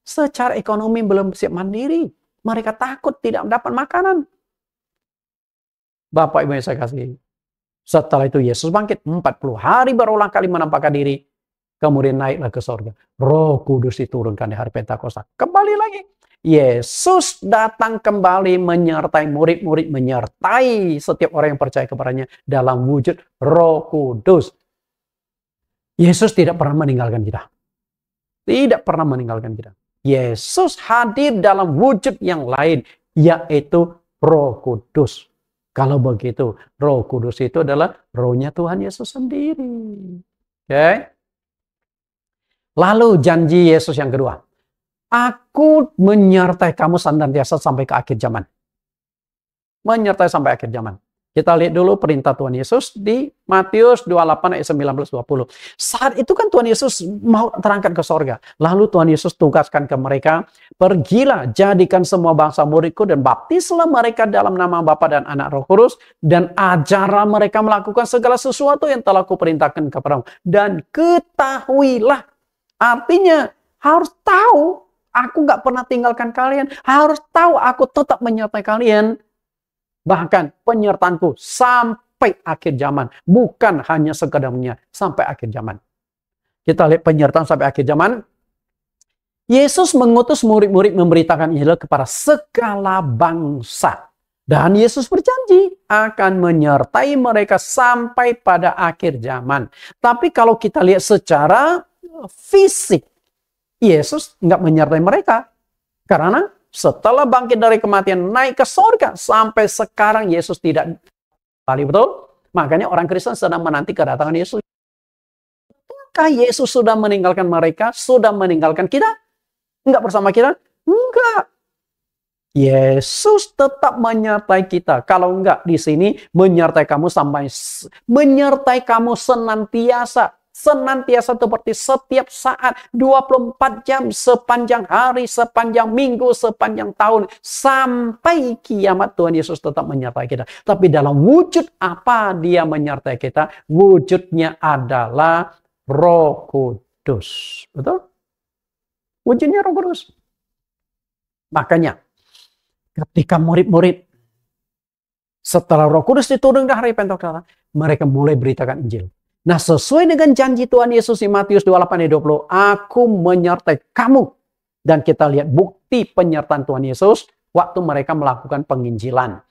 Secara ekonomi belum siap mandiri. Mereka takut tidak mendapat makanan. Bapak Ibu yang saya kasih. Setelah itu Yesus bangkit 40 hari berulang kali menampakkan diri. Kemudian naiklah ke surga. Roh Kudus diturunkan di hari Pentakosta. Kembali lagi. Yesus datang kembali menyertai murid-murid, menyertai setiap orang yang percaya kepadanya dalam wujud Roh Kudus. Yesus tidak pernah meninggalkan kita. tidak pernah meninggalkan kita. Yesus hadir dalam wujud yang lain, yaitu Roh Kudus. Kalau begitu, Roh Kudus itu adalah rohnya Tuhan Yesus sendiri. Oke. Lalu janji Yesus yang kedua. Aku menyertai kamu senantiasa sampai ke akhir zaman. Menyertai sampai akhir zaman. Kita lihat dulu perintah Tuhan Yesus di Matius 28 ayat 19-20. Saat itu kan Tuhan Yesus mau terangkat ke sorga. Lalu Tuhan Yesus tugaskan ke mereka, pergilah jadikan semua bangsa muridku dan baptislah mereka dalam nama Bapa dan Anak Roh Kudus, dan ajarlah mereka melakukan segala sesuatu yang telah kuperintahkan kepadamu. Dan ketahuilah, artinya harus tahu, aku gak pernah tinggalkan kalian. Harus tahu aku tetap menyertai kalian. Bahkan penyertaanku sampai akhir zaman. Bukan hanya sekedarnya sampai akhir zaman. Kita lihat penyertaan sampai akhir zaman. Yesus mengutus murid-murid memberitakan Injil kepada segala bangsa. Dan Yesus berjanji akan menyertai mereka sampai pada akhir zaman. Tapi kalau kita lihat secara fisik, Yesus nggak menyertai mereka. Karena setelah bangkit dari kematian, naik ke surga, sampai sekarang Yesus tidak kembali, betul? Makanya orang Kristen sedang menanti kedatangan Yesus. Apakah Yesus sudah meninggalkan mereka? Sudah meninggalkan kita? Enggak bersama kita? Enggak. Yesus tetap menyertai kita. Kalau enggak, di sini menyertai kamu menyertai kamu senantiasa. Senantiasa seperti setiap saat, 24 jam, sepanjang hari, sepanjang minggu, sepanjang tahun. Sampai kiamat Tuhan Yesus tetap menyertai kita. Tapi dalam wujud apa dia menyertai kita? Wujudnya adalah Roh Kudus. Betul? Wujudnya Roh Kudus. Makanya, ketika murid-murid setelah Roh Kudus diturun di hari Pentakosta, mereka mulai beritakan Injil. Nah, sesuai dengan janji Tuhan Yesus di Matius 28 ayat 20, aku menyertai kamu. Dan kita lihat bukti penyertaan Tuhan Yesus waktu mereka melakukan penginjilan.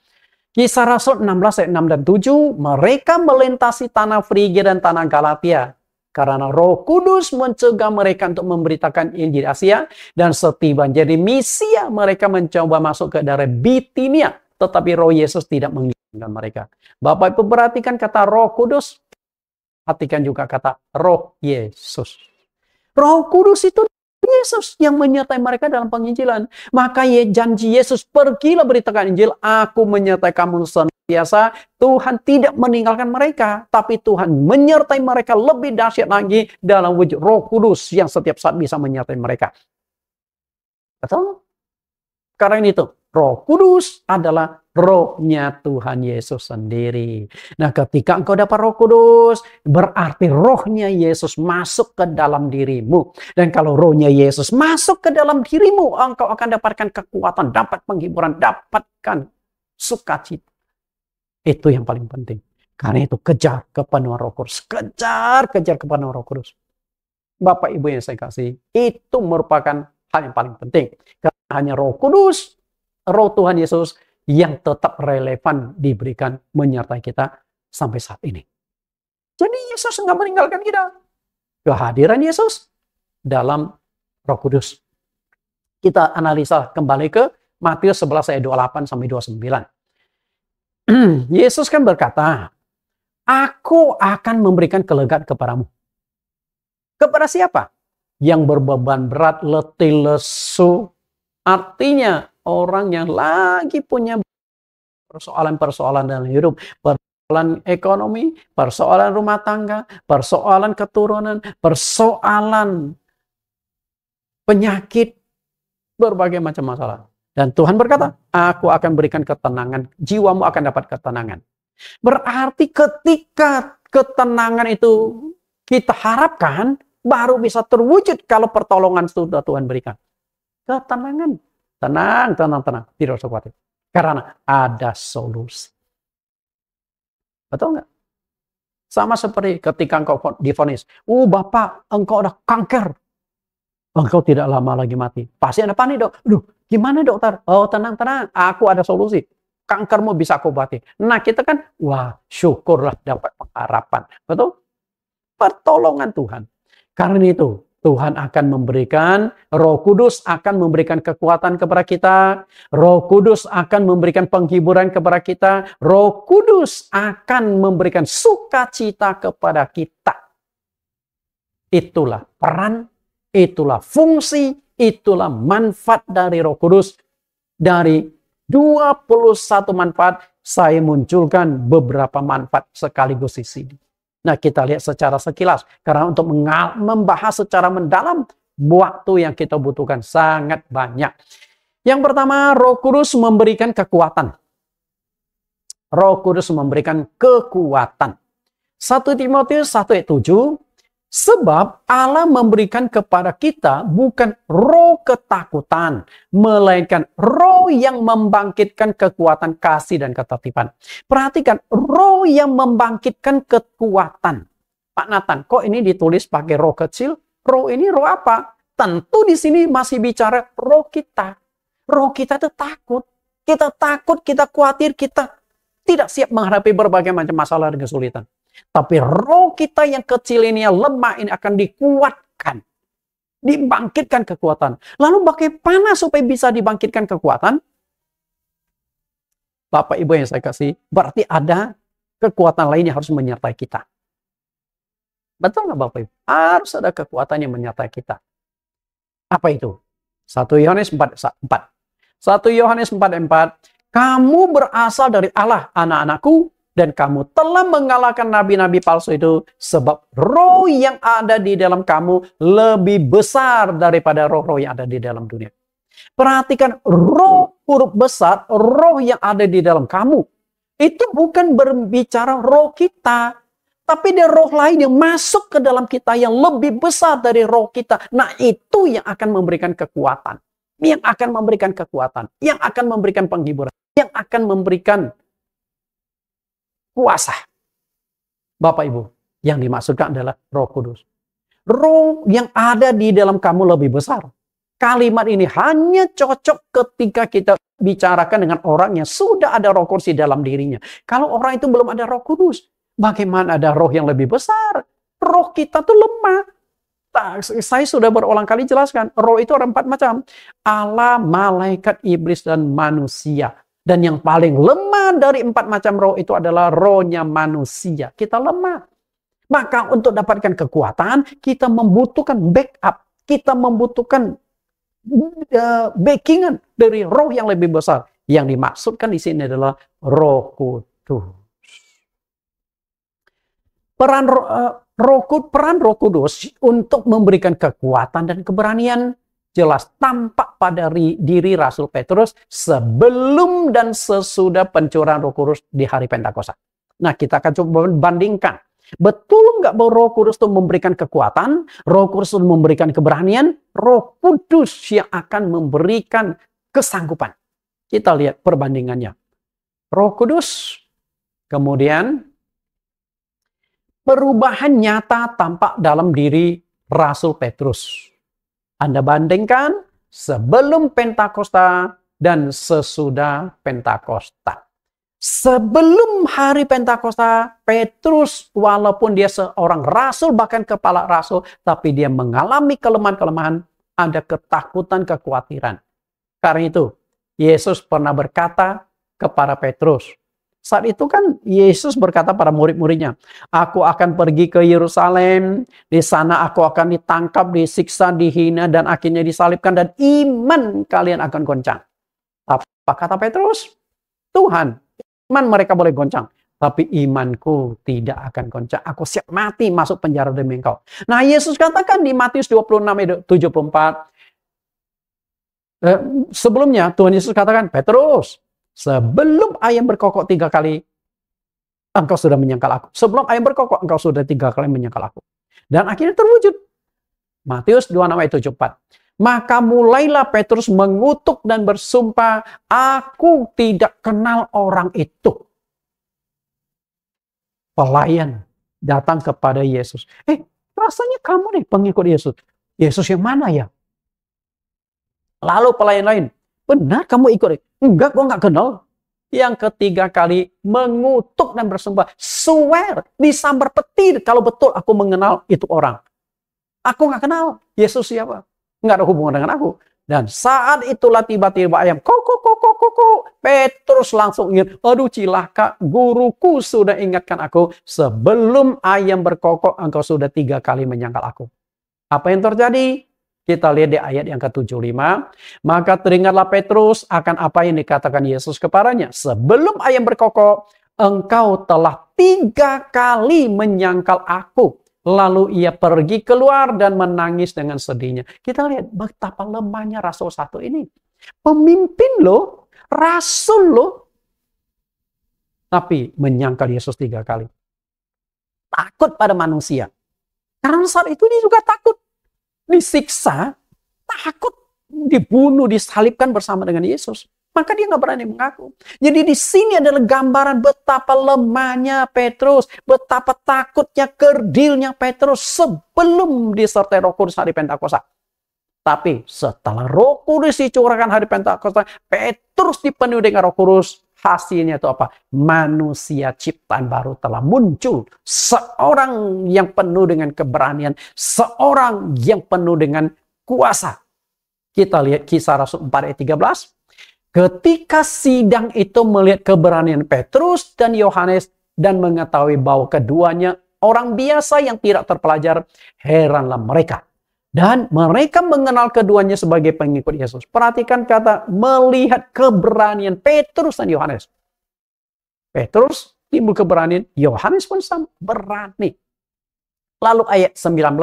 Kisah Rasul 16 ayat 6 dan 7, mereka melintasi tanah Frigia dan tanah Galatia. Karena Roh Kudus mencegah mereka untuk memberitakan Injil Asia. Dan setibanya di Misia, mereka mencoba masuk ke daerah Bitinia. Tetapi Roh Yesus tidak mengizinkan mereka. Bapak Ibu perhatikan kata Roh Kudus. Perhatikan juga kata Roh Yesus. Roh Kudus itu Yesus yang menyertai mereka dalam penginjilan. Maka janji Yesus, pergilah beritakan Injil, aku menyertai kamu senantiasa. Tuhan tidak meninggalkan mereka, tapi Tuhan menyertai mereka lebih dahsyat lagi dalam wujud Roh Kudus yang setiap saat bisa menyertai mereka. Betul? Karena itu, Roh Kudus adalah rohnya Tuhan Yesus sendiri. Nah, ketika engkau dapat Roh Kudus, berarti rohnya Yesus masuk ke dalam dirimu. Dan kalau rohnya Yesus masuk ke dalam dirimu, engkau akan dapatkan kekuatan, dapat penghiburan, dapatkan sukacita. Itu yang paling penting. Karena itu kejar kepenuhan Roh Kudus. Kejar kepenuhan Roh Kudus. Bapak Ibu yang saya kasih, itu merupakan hal yang paling penting. Karena hanya Roh Kudus, Roh Tuhan Yesus yang tetap relevan diberikan menyertai kita sampai saat ini. Jadi Yesus nggak meninggalkan kita. Kehadiran Yesus dalam Roh Kudus. Kita analisa kembali ke Matius 11 ayat 28 sampai 29. Yesus kan berkata, aku akan memberikan kelegaan kepadamu. Kepada siapa? Yang berbeban berat, letih, lesu. Artinya orang yang lagi punya persoalan-persoalan dalam hidup, persoalan ekonomi, persoalan rumah tangga, persoalan keturunan, persoalan penyakit, berbagai macam masalah. Dan Tuhan berkata, aku akan berikan ketenangan, jiwamu akan dapat ketenangan. Berarti ketika ketenangan itu kita harapkan, baru bisa terwujud kalau pertolongan sudah Tuhan berikan. Ketenangan. Tenang. Tidak usah khawatir. Karena ada solusi. Betul nggak? Sama seperti ketika engkau divonis. Bapak, engkau ada kanker. Engkau tidak lama lagi mati. Pasti ada panik, dok. Gimana dokter? Tenang. Aku ada solusi. Kankermu bisa aku obati. Nah, kita kan, syukurlah dapat pengharapan. Betul? Pertolongan Tuhan. Karena itu, Tuhan akan memberikan, Roh Kudus akan memberikan kekuatan kepada kita, Roh Kudus akan memberikan penghiburan kepada kita, Roh Kudus akan memberikan sukacita kepada kita. Itulah peran, itulah fungsi, itulah manfaat dari Roh Kudus. Dari 21 manfaat, saya munculkan beberapa manfaat sekaligus di sini. Nah, kita lihat secara sekilas. Karena untuk membahas secara mendalam, waktu yang kita butuhkan sangat banyak. Yang pertama, Roh Kudus memberikan kekuatan. Roh Kudus memberikan kekuatan. 1 Timotius 1 ayat 7, sebab Allah memberikan kepada kita bukan roh ketakutan, melainkan roh yang membangkitkan kekuatan kasih dan ketertiban. Perhatikan, roh yang membangkitkan kekuatan. Pak Nathan, kok ini ditulis pakai roh kecil? Roh ini roh apa? Tentu di sini masih bicara roh kita. Roh kita itu takut. Kita takut, kita khawatir, kita tidak siap menghadapi berbagai macam masalah dan kesulitan. Tapi roh kita yang kecil ini, yang lemah ini akan dikuatkan. Dibangkitkan kekuatan. Lalu bagaimana supaya bisa dibangkitkan kekuatan? Bapak Ibu yang saya kasih, berarti ada kekuatan lain yang harus menyertai kita. Betul nggak Bapak Ibu? Harus ada kekuatan yang menyertai kita. Apa itu? 1 Yohanes 4:4. 1 Yohanes 4:4. Kamu berasal dari Allah, anak-anakku, dan kamu telah mengalahkan nabi-nabi palsu itu, sebab roh yang ada di dalam kamu lebih besar daripada roh-roh yang ada di dalam dunia. Perhatikan, roh huruf besar, roh yang ada di dalam kamu. Itu bukan berbicara roh kita, tapi ada roh lain yang masuk ke dalam kita yang lebih besar dari roh kita. Nah, itu yang akan memberikan kekuatan. Yang akan memberikan kekuatan. Yang akan memberikan penghiburan. Yang akan memberikan kuasa. Bapak Ibu, yang dimaksudkan adalah Roh Kudus. Roh yang ada di dalam kamu lebih besar. Kalimat ini hanya cocok ketika kita bicarakan dengan orang yang sudah ada Roh Kudus di dalam dirinya. Kalau orang itu belum ada Roh Kudus, bagaimana ada roh yang lebih besar? Roh kita tuh lemah. Saya sudah berulang kali jelaskan, roh itu ada 4 macam. Allah, malaikat, iblis, dan manusia. Dan yang paling lemah dari 4 macam roh itu adalah rohnya manusia. Kita lemah. Maka untuk dapatkan kekuatan, kita membutuhkan backup. Kita membutuhkan backingan dari roh yang lebih besar. Yang dimaksudkan di sini adalah Roh Kudus. Peran Roh Kudus untuk memberikan kekuatan dan keberanian jelas tampak pada diri Rasul Petrus sebelum dan sesudah pencurahan Roh Kudus di hari Pentakosta. Nah, kita akan coba bandingkan. Betul nggak bahwa Roh Kudus itu memberikan kekuatan, Roh Kudus itu memberikan keberanian, Roh Kudus yang akan memberikan kesanggupan. Kita lihat perbandingannya. Roh Kudus, kemudian perubahan nyata tampak dalam diri Rasul Petrus. Anda bandingkan sebelum Pentakosta dan sesudah Pentakosta. Sebelum hari Pentakosta, Petrus walaupun dia seorang rasul, bahkan kepala rasul, tapi dia mengalami kelemahan-kelemahan, ada ketakutan, kekhawatiran. Karena itu, Yesus pernah berkata kepada Petrus, saat itu kan Yesus berkata pada murid-muridnya, aku akan pergi ke Yerusalem, di sana aku akan ditangkap, disiksa, dihina, dan akhirnya disalibkan, dan iman kalian akan goncang. Apa kata Petrus? Tuhan, iman mereka boleh goncang, tapi imanku tidak akan goncang. Aku siap mati masuk penjara demi engkau. Nah, Yesus katakan di Matius 26:74, sebelumnya Tuhan Yesus katakan, Petrus, sebelum ayam berkokok 3 kali, engkau sudah menyangkal aku. Sebelum ayam berkokok, engkau sudah 3 kali menyangkal aku. Dan akhirnya terwujud. Matius 26:74. Maka mulailah Petrus mengutuk dan bersumpah, aku tidak kenal orang itu. Pelayan datang kepada Yesus. Rasanya kamu nih pengikut Yesus. Yesus yang mana ya? Lalu pelayan lain, benar kamu ikut? Enggak, gua nggak kenal. Yang ketiga kali mengutuk dan bersumpah, swear, disambar petir kalau betul aku mengenal itu orang. Aku nggak kenal Yesus siapa. Nggak ada hubungan dengan aku. Dan saat itulah tiba-tiba ayam kok. Petrus langsung ingat, aduh cilaka, guruku sudah ingatkan aku, sebelum ayam berkokok engkau sudah 3 kali menyangkal aku. Apa yang terjadi? Kita lihat di ayat yang ke-75. Maka teringatlah Petrus akan apa yang dikatakan Yesus kepadanya. Sebelum ayam berkokok, engkau telah 3 kali menyangkal aku. Lalu ia pergi keluar dan menangis dengan sedihnya. Kita lihat betapa lemahnya rasul 1 ini. Pemimpin loh, rasul loh. Tapi menyangkal Yesus 3 kali. Takut pada manusia. Karena saat itu dia juga takut. Disiksa, takut dibunuh, disalibkan bersama dengan Yesus. Maka dia nggak berani mengaku. Jadi di sini adalah gambaran betapa lemahnya Petrus, betapa takutnya, kerdilnya Petrus sebelum disertai Roh Kudus hari Pentakosta. Tapi setelah Roh Kudus dicurahkan hari Pentakosta, Petrus dipenuhi dengan Roh Kudus. Hasilnya itu apa? Manusia ciptaan baru telah muncul. Seorang yang penuh dengan keberanian, seorang yang penuh dengan kuasa. Kita lihat Kisah Rasul 4 ayat 13. Ketika sidang itu melihat keberanian Petrus dan Yohanes dan mengetahui bahwa keduanya orang biasa yang tidak terpelajar, heranlah mereka. Dan mereka mengenal keduanya sebagai pengikut Yesus. Perhatikan kata melihat keberanian Petrus dan Yohanes. Petrus timbul keberanian, Yohanes pun sama berani. Lalu ayat 19.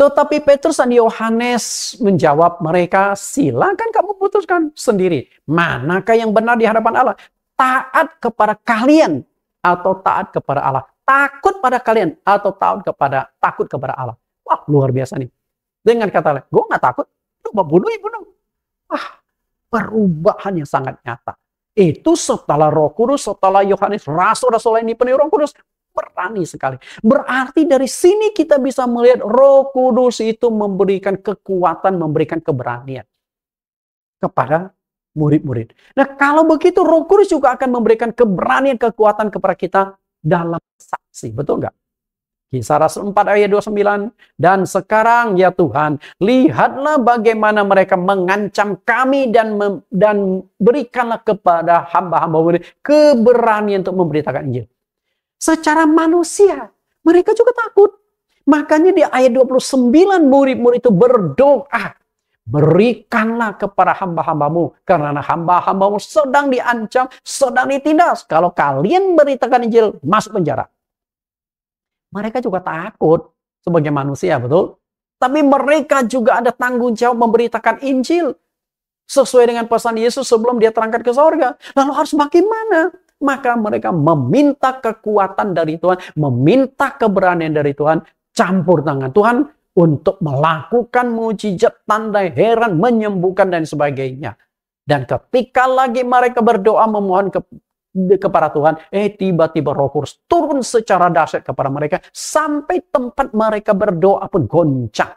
Tetapi Petrus dan Yohanes menjawab mereka, silakan kamu putuskan sendiri. Manakah yang benar di hadapan Allah? Taat kepada kalian atau taat kepada Allah? Takut pada kalian atau takut kepada Allah? Wah, luar biasa nih. Dengan kata lain, gue nggak takut. Lu mau bunuh, ya bunuh. Wah, perubahan yang sangat nyata. Itu setelah Roh Kudus, setelah Yohanes, rasul-rasul yang dipenuhi Roh Kudus, berani sekali. Berarti dari sini kita bisa melihat Roh Kudus itu memberikan kekuatan, memberikan keberanian kepada murid-murid. Nah, kalau begitu Roh Kudus juga akan memberikan keberanian, kekuatan kepada kita dalam saksi. Betul nggak? Kisah Rasul 4 ayat 29. Dan sekarang ya Tuhan, lihatlah bagaimana mereka mengancam kami dan berikanlah kepada hamba-hamba keberanian untuk memberitakan Injil. Secara manusia, mereka juga takut. Makanya di ayat 29 murid-murid itu berdoa. Berikanlah kepada hamba-hambamu. Karena hamba-hambamu sedang diancam, sedang ditindas. Kalau kalian beritakan Injil, masuk penjara. Mereka juga takut sebagai manusia, betul? Tapi mereka juga ada tanggung jawab memberitakan Injil. Sesuai dengan pesan Yesus sebelum dia terangkat ke sorga. Lalu harus bagaimana? Maka mereka meminta kekuatan dari Tuhan, meminta keberanian dari Tuhan, campur tangan Tuhan untuk melakukan mujizat, tanda heran, menyembuhkan dan sebagainya. Dan ketika lagi mereka berdoa memohon kepada Tuhan, tiba-tiba Roh Kudus turun secara dahsyat kepada mereka sampai tempat mereka berdoa pun goncang.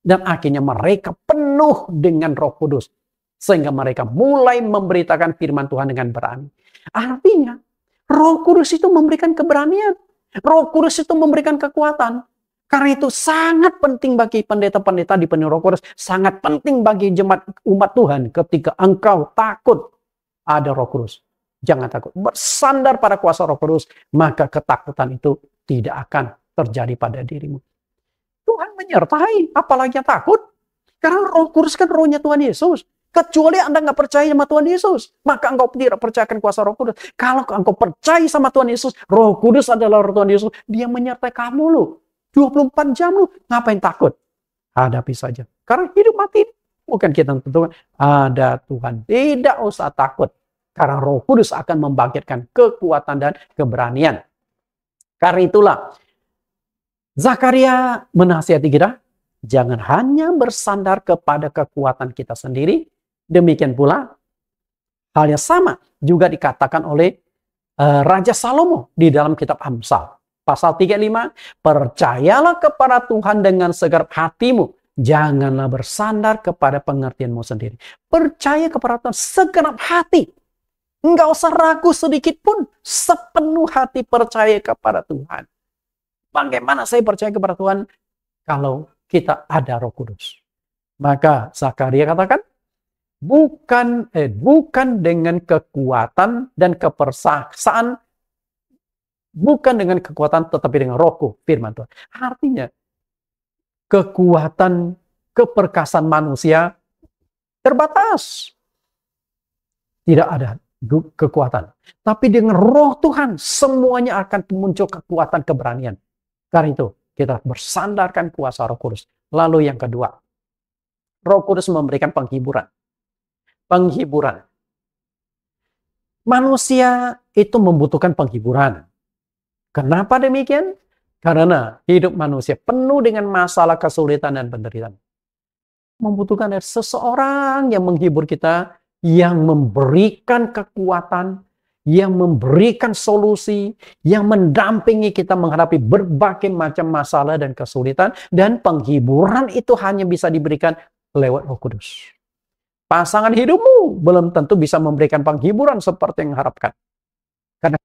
Dan akhirnya mereka penuh dengan Roh Kudus sehingga mereka mulai memberitakan firman Tuhan dengan berani. Artinya, Roh Kudus itu memberikan keberanian. Roh Kudus itu memberikan kekuatan. Karena itu sangat penting bagi pendeta-pendeta dipenuhi Roh Kudus. Sangat penting bagi jemaat umat Tuhan ketika engkau takut ada Roh Kudus. Jangan takut. Bersandar pada kuasa Roh Kudus, maka ketakutan itu tidak akan terjadi pada dirimu. Tuhan menyertai, apalagi yang takut. Karena Roh Kudus kan rohnya Tuhan Yesus. Kecuali Anda nggak percaya sama Tuhan Yesus, maka engkau tidak percayakan kuasa Roh Kudus. Kalau engkau percaya sama Tuhan Yesus, Roh Kudus adalah Roh Tuhan Yesus, dia menyertai kamu loh. 24 jam loh, ngapain takut? Hadapi saja. Karena hidup mati bukan kita tentukan. Ada Tuhan. Tidak usah takut. Karena Roh Kudus akan membangkitkan kekuatan dan keberanian. Karena itulah, Zakaria menasihati kita, jangan hanya bersandar kepada kekuatan kita sendiri. Demikian pula, hal yang sama juga dikatakan oleh Raja Salomo di dalam kitab Amsal. Pasal 35, percayalah kepada Tuhan dengan segenap hatimu. Janganlah bersandar kepada pengertianmu sendiri. Percaya kepada Tuhan segenap hati. Enggak usah ragu sedikit pun. Sepenuh hati percaya kepada Tuhan. Bagaimana saya percaya kepada Tuhan? kalau kita ada Roh Kudus. Maka Zakaria katakan, bukan dengan kekuatan dan keperkasaan, bukan dengan kekuatan tetapi dengan Rohku, firman Tuhan. Artinya kekuatan keperkasaan manusia terbatas. Tidak ada kekuatan. Tapi dengan Roh Tuhan semuanya akan muncul kekuatan keberanian. Karena itu kita bersandarkan kuasa Roh Kudus. Lalu yang kedua, Roh Kudus memberikan penghiburan. Penghiburan. Manusia itu membutuhkan penghiburan. Kenapa demikian? Karena hidup manusia penuh dengan masalah, kesulitan, dan penderitaan. Membutuhkan seseorang yang menghibur kita, yang memberikan kekuatan, yang memberikan solusi, yang mendampingi kita menghadapi berbagai macam masalah dan kesulitan. Dan penghiburan itu hanya bisa diberikan lewat Roh Kudus. Pasangan hidupmu belum tentu bisa memberikan penghiburan seperti yang harapkan. Karena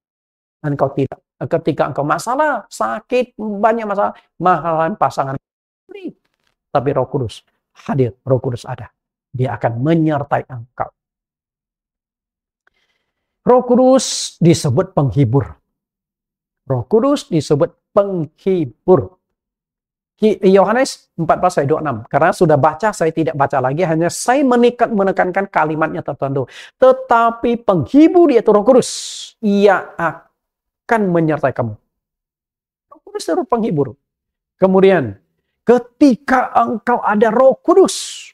engkau tidak. Ketika engkau masalah, sakit, banyak masalah, malahan pasangan. Tapi Roh Kudus hadir, Roh Kudus ada. Dia akan menyertai engkau. Roh Kudus disebut penghibur. Roh Kudus disebut penghibur. Yohanes 14 ayat 26. Karena sudah baca, saya tidak baca lagi. Hanya saya menekankan kalimatnya tertentu. Tetapi penghibur yaitu Roh Kudus. Ia akan menyertai kamu. Roh Kudus itu penghibur. Kemudian, ketika engkau ada Roh Kudus,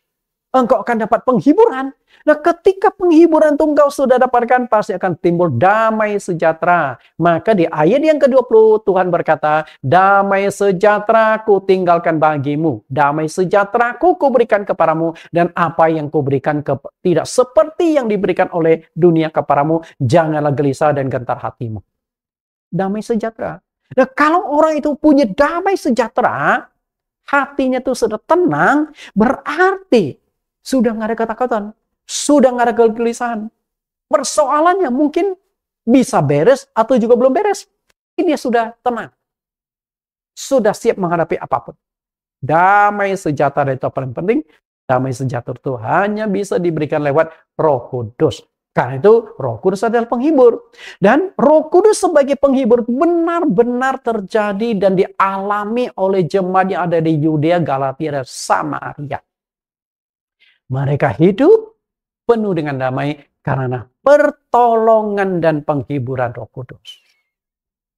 engkau akan dapat penghiburan. Nah, ketika penghiburan itu engkau sudah dapatkan, pasti akan timbul damai sejahtera. Maka di ayat yang ke-20 Tuhan berkata, damai sejahtera ku tinggalkan bagimu. Damai sejahtera ku berikan kepadamu. Dan apa yang ku berikan tidak seperti yang diberikan oleh dunia kepadamu. Janganlah gelisah dan gentar hatimu. Damai sejahtera. Nah, kalau orang itu punya damai sejahtera, hatinya itu sudah tenang, berarti sudah nggak ada ketakutan. Sudah nggak ada kegelisahan. Persoalannya mungkin bisa beres atau juga belum beres. Ini sudah tenang. Sudah siap menghadapi apapun. Damai sejahtera itu paling penting. Damai sejahtera itu hanya bisa diberikan lewat Roh Kudus. Karena itu Roh Kudus adalah penghibur. Dan Roh Kudus sebagai penghibur benar-benar terjadi dan dialami oleh jemaat yang ada di Yudea, Galatia, dan Samaria. Mereka hidup penuh dengan damai karena pertolongan dan penghiburan Roh Kudus.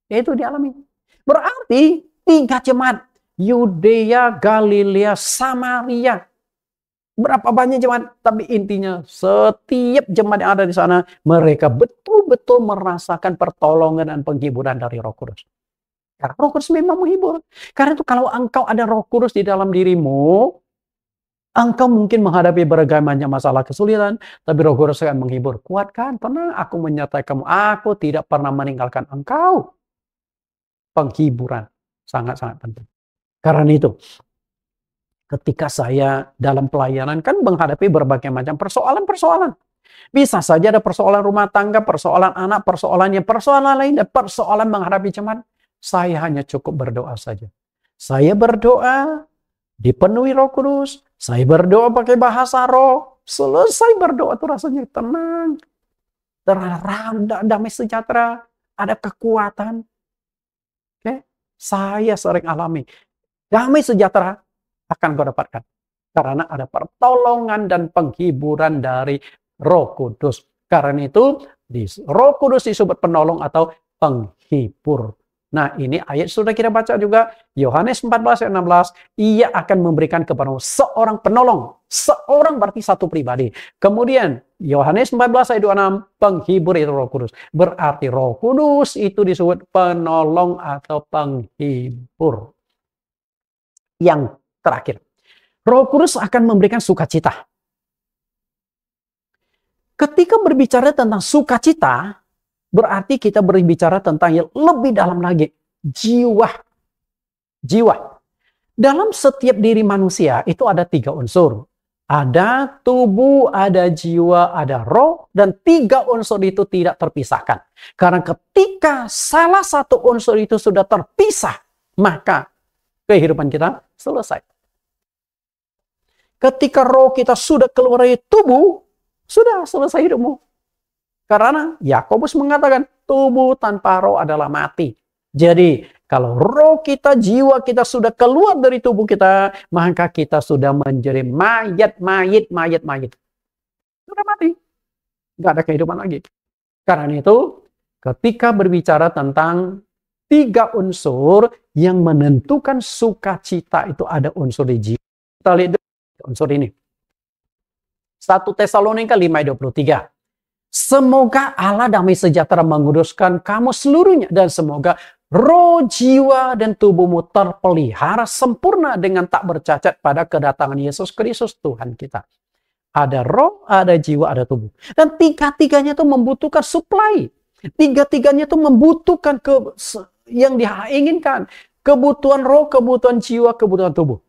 Itu dialami. Berarti 3 jemaat, Yudea, Galilea, Samaria. Berapa banyak jemaat? Tapi intinya setiap jemaat yang ada di sana, mereka betul-betul merasakan pertolongan dan penghiburan dari Roh Kudus. Karena Roh Kudus memang menghibur. Karena itu kalau engkau ada Roh Kudus di dalam dirimu, engkau mungkin menghadapi berbagai macam masalah kesulitan, tapi Roh Kudus akan menghibur. Kuatkan, tenang, aku menyertai kamu. Aku tidak pernah meninggalkan engkau. Penghiburan sangat-sangat penting. Karena itu, ketika saya dalam pelayanan kan menghadapi berbagai macam persoalan-persoalan. Bisa saja ada persoalan rumah tangga, persoalan anak, persoalan lain, dan persoalan menghadapi jemaat. Saya hanya cukup berdoa saja. Saya berdoa, dipenuhi Roh Kudus. Saya berdoa pakai bahasa roh. Selesai berdoa itu rasanya tenang. Terang, damai sejahtera. Ada kekuatan. Oke? Saya sering alami. Damai sejahtera akan kau dapatkan. Karena ada pertolongan dan penghiburan dari Roh Kudus. Karena itu, Roh Kudus disebut penolong atau penghibur. Nah, ini ayat sudah kita baca juga. Yohanes 14 ayat 16. Ia akan memberikan kepadamu seorang penolong. Seorang berarti satu pribadi. Kemudian, Yohanes 14 ayat 26. Penghibur itu Roh Kudus. Berarti Roh Kudus itu disebut penolong atau penghibur. Yang terakhir. Roh Kudus akan memberikan sukacita. Ketika berbicara tentang sukacita, berarti kita berbicara tentang yang lebih dalam lagi. Jiwa. Dalam setiap diri manusia itu ada 3 unsur. Ada tubuh, ada jiwa, ada roh. Dan 3 unsur itu tidak terpisahkan. Karena ketika salah satu unsur itu sudah terpisah, maka kehidupan kita selesai. Ketika roh kita sudah keluar dari tubuh, sudah selesai hidupmu. Karena Yakobus mengatakan tubuh tanpa roh adalah mati. Jadi kalau roh kita, jiwa kita sudah keluar dari tubuh kita, maka kita sudah menjadi mayat. Sudah mati. Nggak ada kehidupan lagi. Karena itu, ketika berbicara tentang 3 unsur yang menentukan sukacita, itu ada unsur di jiwa. Kita lihat unsur ini. 1 Tesalonika 5:23. Semoga Allah damai sejahtera menguduskan kamu seluruhnya, dan semoga roh, jiwa, dan tubuhmu terpelihara sempurna dengan tak bercacat pada kedatangan Yesus Kristus Tuhan kita. Ada roh, ada jiwa, ada tubuh. Dan 3-tiganya itu membutuhkan supply. 3-tiganya itu membutuhkan yang diinginkan. Kebutuhan roh, kebutuhan jiwa, kebutuhan tubuh.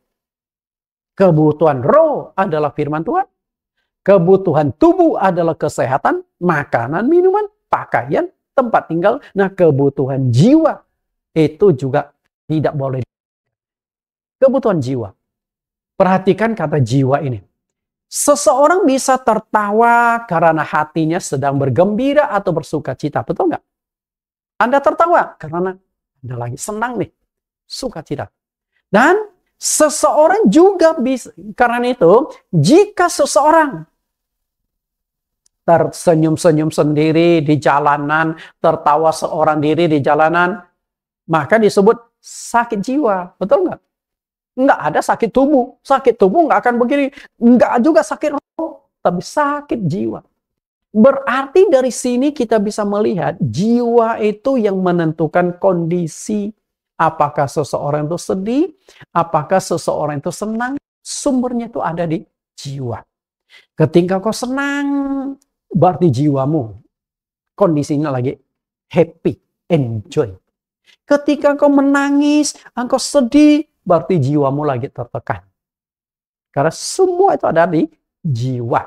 Kebutuhan roh adalah firman Tuhan. Kebutuhan tubuh adalah kesehatan, makanan, minuman, pakaian, tempat tinggal. Nah, kebutuhan jiwa itu juga tidak boleh. Kebutuhan jiwa. Perhatikan kata jiwa ini. Seseorang bisa tertawa karena hatinya sedang bergembira atau bersuka cita. Betul nggak? Anda tertawa karena Anda lagi senang nih. Sukacita. Dan seseorang juga bisa, karena itu, jika seseorang tersenyum-senyum sendiri di jalanan, tertawa seorang diri di jalanan, maka disebut sakit jiwa. Betul nggak? Nggak ada sakit tubuh. Sakit tubuh nggak akan begini. Nggak juga sakit roh, tapi sakit jiwa. Berarti dari sini kita bisa melihat jiwa itu yang menentukan kondisi. Apakah seseorang itu sedih? Apakah seseorang itu senang? Sumbernya itu ada di jiwa. Ketika kau senang, berarti jiwamu kondisinya lagi happy, enjoy. Ketika kau menangis, engkau sedih, berarti jiwamu lagi tertekan. Karena semua itu ada di jiwa.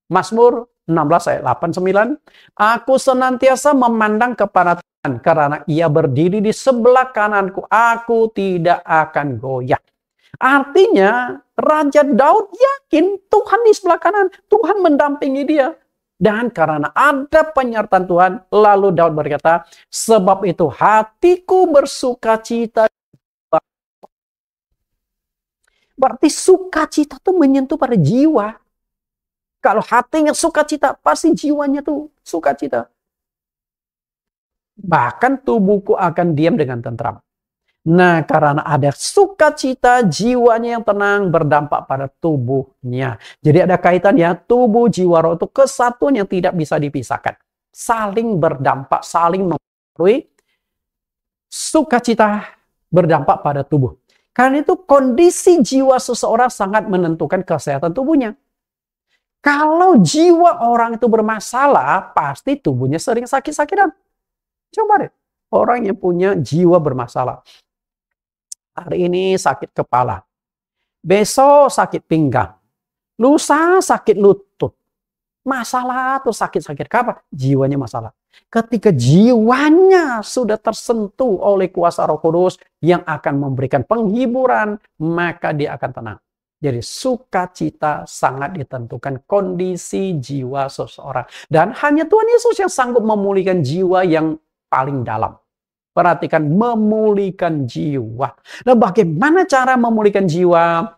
Mazmur 16 ayat 8-9. Aku senantiasa memandang kepada Tuhan, karena Ia berdiri di sebelah kananku, aku tidak akan goyah. Artinya, Raja Daud yakin Tuhan di sebelah kanan, Tuhan mendampingi dia. Dan karena ada penyertaan Tuhan, lalu Daud berkata, sebab itu hatiku bersukacita. Berarti sukacita itu menyentuh pada jiwa. Kalau hatinya sukacita, pasti jiwanya tuh sukacita. Bahkan tubuhku akan diam dengan tentram. Nah, karena ada sukacita, jiwanya yang tenang berdampak pada tubuhnya. Jadi ada kaitannya tubuh, jiwa, roh itu kesatuan yang tidak bisa dipisahkan. Saling berdampak, saling mempengaruhi. Sukacita berdampak pada tubuh. Karena itu kondisi jiwa seseorang sangat menentukan kesehatan tubuhnya. Kalau jiwa orang itu bermasalah, pasti tubuhnya sering sakit-sakitan. Coba deh, orang yang punya jiwa bermasalah. Hari ini sakit kepala, besok sakit pinggang, lusa sakit lutut. Masalah tuh sakit-sakit apa? Jiwanya masalah. Ketika jiwanya sudah tersentuh oleh kuasa Roh Kudus yang akan memberikan penghiburan, maka dia akan tenang. Jadi sukacita sangat ditentukan kondisi jiwa seseorang. Dan hanya Tuhan Yesus yang sanggup memulihkan jiwa yang paling dalam. Perhatikan, memulihkan jiwa. Nah, bagaimana cara memulihkan jiwa?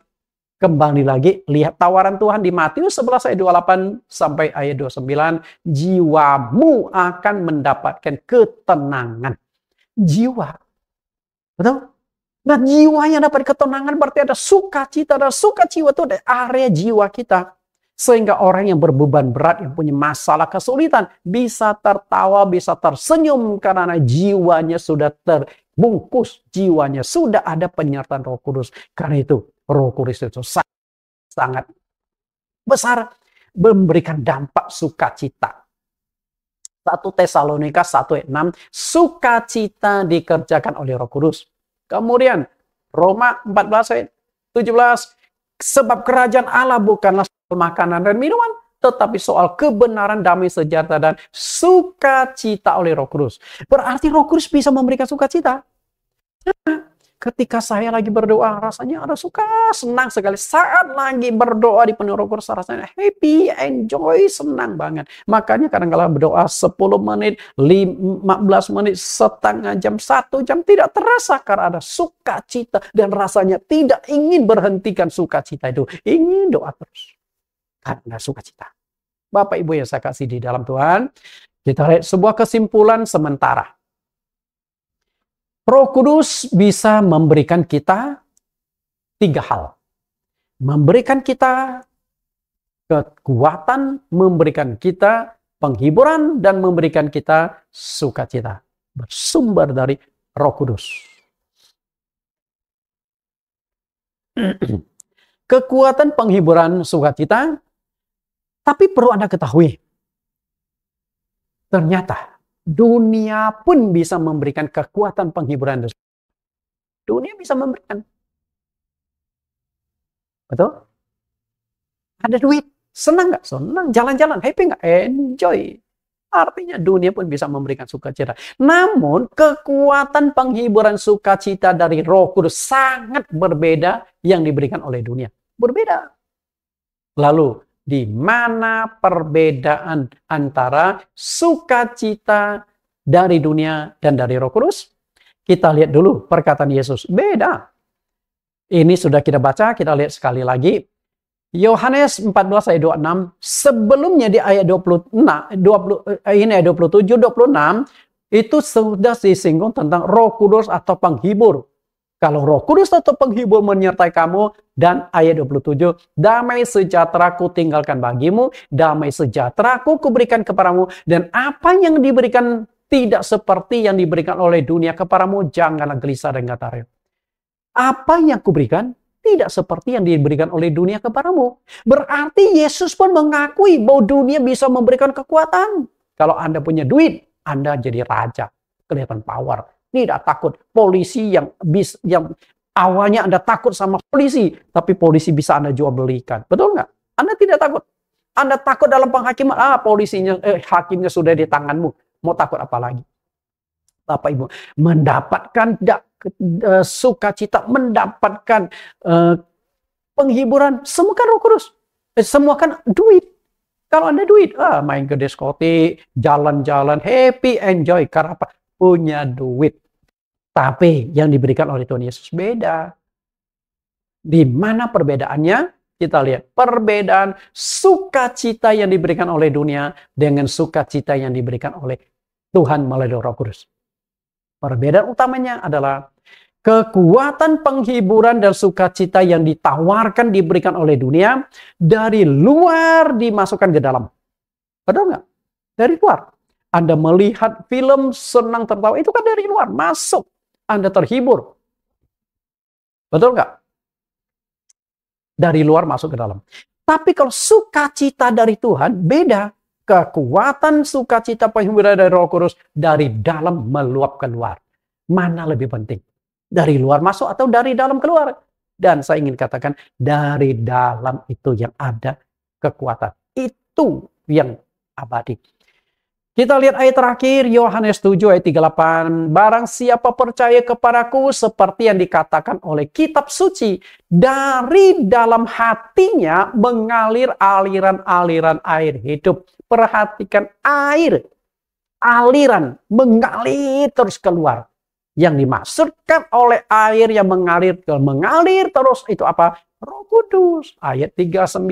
Kembali lagi, lihat tawaran Tuhan di Matius 11 ayat 28 sampai ayat 29. Jiwamu akan mendapatkan ketenangan. Jiwa. Betul? Nah, jiwa yang dapat ketenangan berarti ada sukacita. Dan sukacita itu ada area jiwa kita. Sehingga orang yang berbeban berat, yang punya masalah kesulitan, bisa tertawa, bisa tersenyum karena jiwanya sudah terbungkus. Jiwanya sudah ada penyertaan Roh Kudus. Karena itu, Roh Kudus itu sangat besar memberikan dampak sukacita. 1 Tesalonika 1 ayat 6, sukacita dikerjakan oleh Roh Kudus. Kemudian, Roma 14 ayat 17, sebab kerajaan Allah bukanlah makanan dan minuman, tetapi soal kebenaran, damai sejahtera, dan sukacita oleh Roh Kudus. Berarti Roh Kudus bisa memberikan sukacita. Ketika saya lagi berdoa, rasanya ada suka, senang sekali. Saat lagi berdoa di penuh Roh Kudus, rasanya happy, enjoy, senang banget. Makanya kadang-kadang berdoa 10 menit, 15 menit, setengah jam, 1 jam, tidak terasa karena ada sukacita. Dan rasanya tidak ingin berhentikan sukacita itu. Ingin doa terus. Karena sukacita. Bapak Ibu yang saya kasih di dalam Tuhan, kita lihat sebuah kesimpulan sementara. Roh Kudus bisa memberikan kita 3 hal. Memberikan kita kekuatan, memberikan kita penghiburan, dan memberikan kita sukacita. Bersumber dari Roh Kudus. Kekuatan, penghiburan, sukacita. Tapi perlu Anda ketahui, ternyata dunia pun bisa memberikan kekuatan, penghiburan. Dunia bisa memberikan. Betul? Ada duit. Senang nggak? Senang. Jalan-jalan. Happy nggak? Enjoy. Artinya dunia pun bisa memberikan sukacita. Namun kekuatan, penghiburan, sukacita dari Roh Kudus sangat berbeda yang diberikan oleh dunia. Berbeda. Lalu, di mana perbedaan antara sukacita dari dunia dan dari Roh Kudus? Kita lihat dulu perkataan Yesus. Beda. Ini sudah kita baca, kita lihat sekali lagi. Yohanes 14 ayat 26. Sebelumnya di ayat 27, 26, itu sudah disinggung tentang Roh Kudus atau penghibur. Kalau Roh Kudus atau penghibur menyertai kamu, dan ayat 27, damai sejahtera ku tinggalkan bagimu, damai sejahtera ku kuberikan kepadamu, dan apa yang diberikan tidak seperti yang diberikan oleh dunia kepadamu, janganlah gelisah dan gataran. Apa yang kuberikan tidak seperti yang diberikan oleh dunia kepadamu. Berarti Yesus pun mengakui bahwa dunia bisa memberikan kekuatan. Kalau Anda punya duit, Anda jadi raja, kelihatan power. Tidak takut polisi yang awalnya Anda takut sama polisi, tapi polisi bisa Anda jual belikan. Betul nggak? Anda tidak takut. Anda takut dalam penghakiman, hakimnya sudah di tanganmu. Mau takut apa lagi? Bapak Ibu, mendapatkan sukacita, mendapatkan penghiburan, semua kan Roh Kudus. Semua kan duit. Kalau Anda duit, main ke diskotik, jalan-jalan, happy, enjoy. Karena apa? Punya duit. Tapi yang diberikan oleh Tuhan Yesus beda. Di mana perbedaannya? Kita lihat perbedaan sukacita yang diberikan oleh dunia dengan sukacita yang diberikan oleh Tuhan melalui Roh Kudus. Perbedaan utamanya adalah kekuatan, penghiburan, dan sukacita yang ditawarkan, diberikan oleh dunia, dari luar dimasukkan ke dalam. Betul nggak? Dari luar. Anda melihat film, senang, tertawa, itu kan dari luar, masuk. Anda terhibur. Betul nggak? Dari luar masuk ke dalam. Tapi kalau sukacita dari Tuhan, beda. Kekuatan, sukacita, penghiburan dari Roh Kudus, dari dalam meluap keluar. Mana lebih penting? Dari luar masuk atau dari dalam keluar? Dan saya ingin katakan, dari dalam itu yang ada kekuatan. Itu yang abadi. Kita lihat ayat terakhir, Yohanes 7 ayat 38. Barang siapa percaya kepadaku, seperti yang dikatakan oleh kitab suci, dari dalam hatinya mengalir aliran-aliran air hidup. Perhatikan air, aliran, mengalir terus keluar. Yang dimaksudkan oleh air yang mengalir terus itu apa? Roh Kudus. Ayat 39.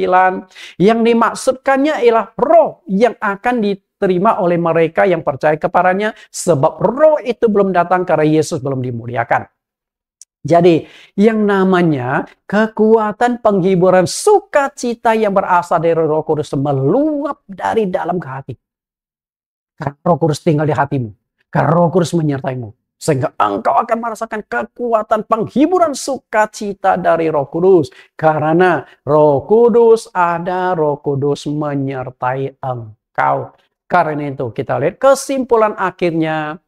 Yang dimaksudkannya ialah roh yang akan diterima oleh mereka yang percaya kepadanya, sebab roh itu belum datang karena Yesus belum dimuliakan. Jadi yang namanya kekuatan, penghiburan, sukacita yang berasal dari Roh Kudus meluap dari dalam ke hati. Karena Roh Kudus tinggal di hatimu. Karena Roh Kudus menyertaimu. Sehingga engkau akan merasakan kekuatan, penghiburan, sukacita dari Roh Kudus. Karena Roh Kudus ada, Roh Kudus menyertai engkau. Karena itu kita lihat kesimpulan akhirnya.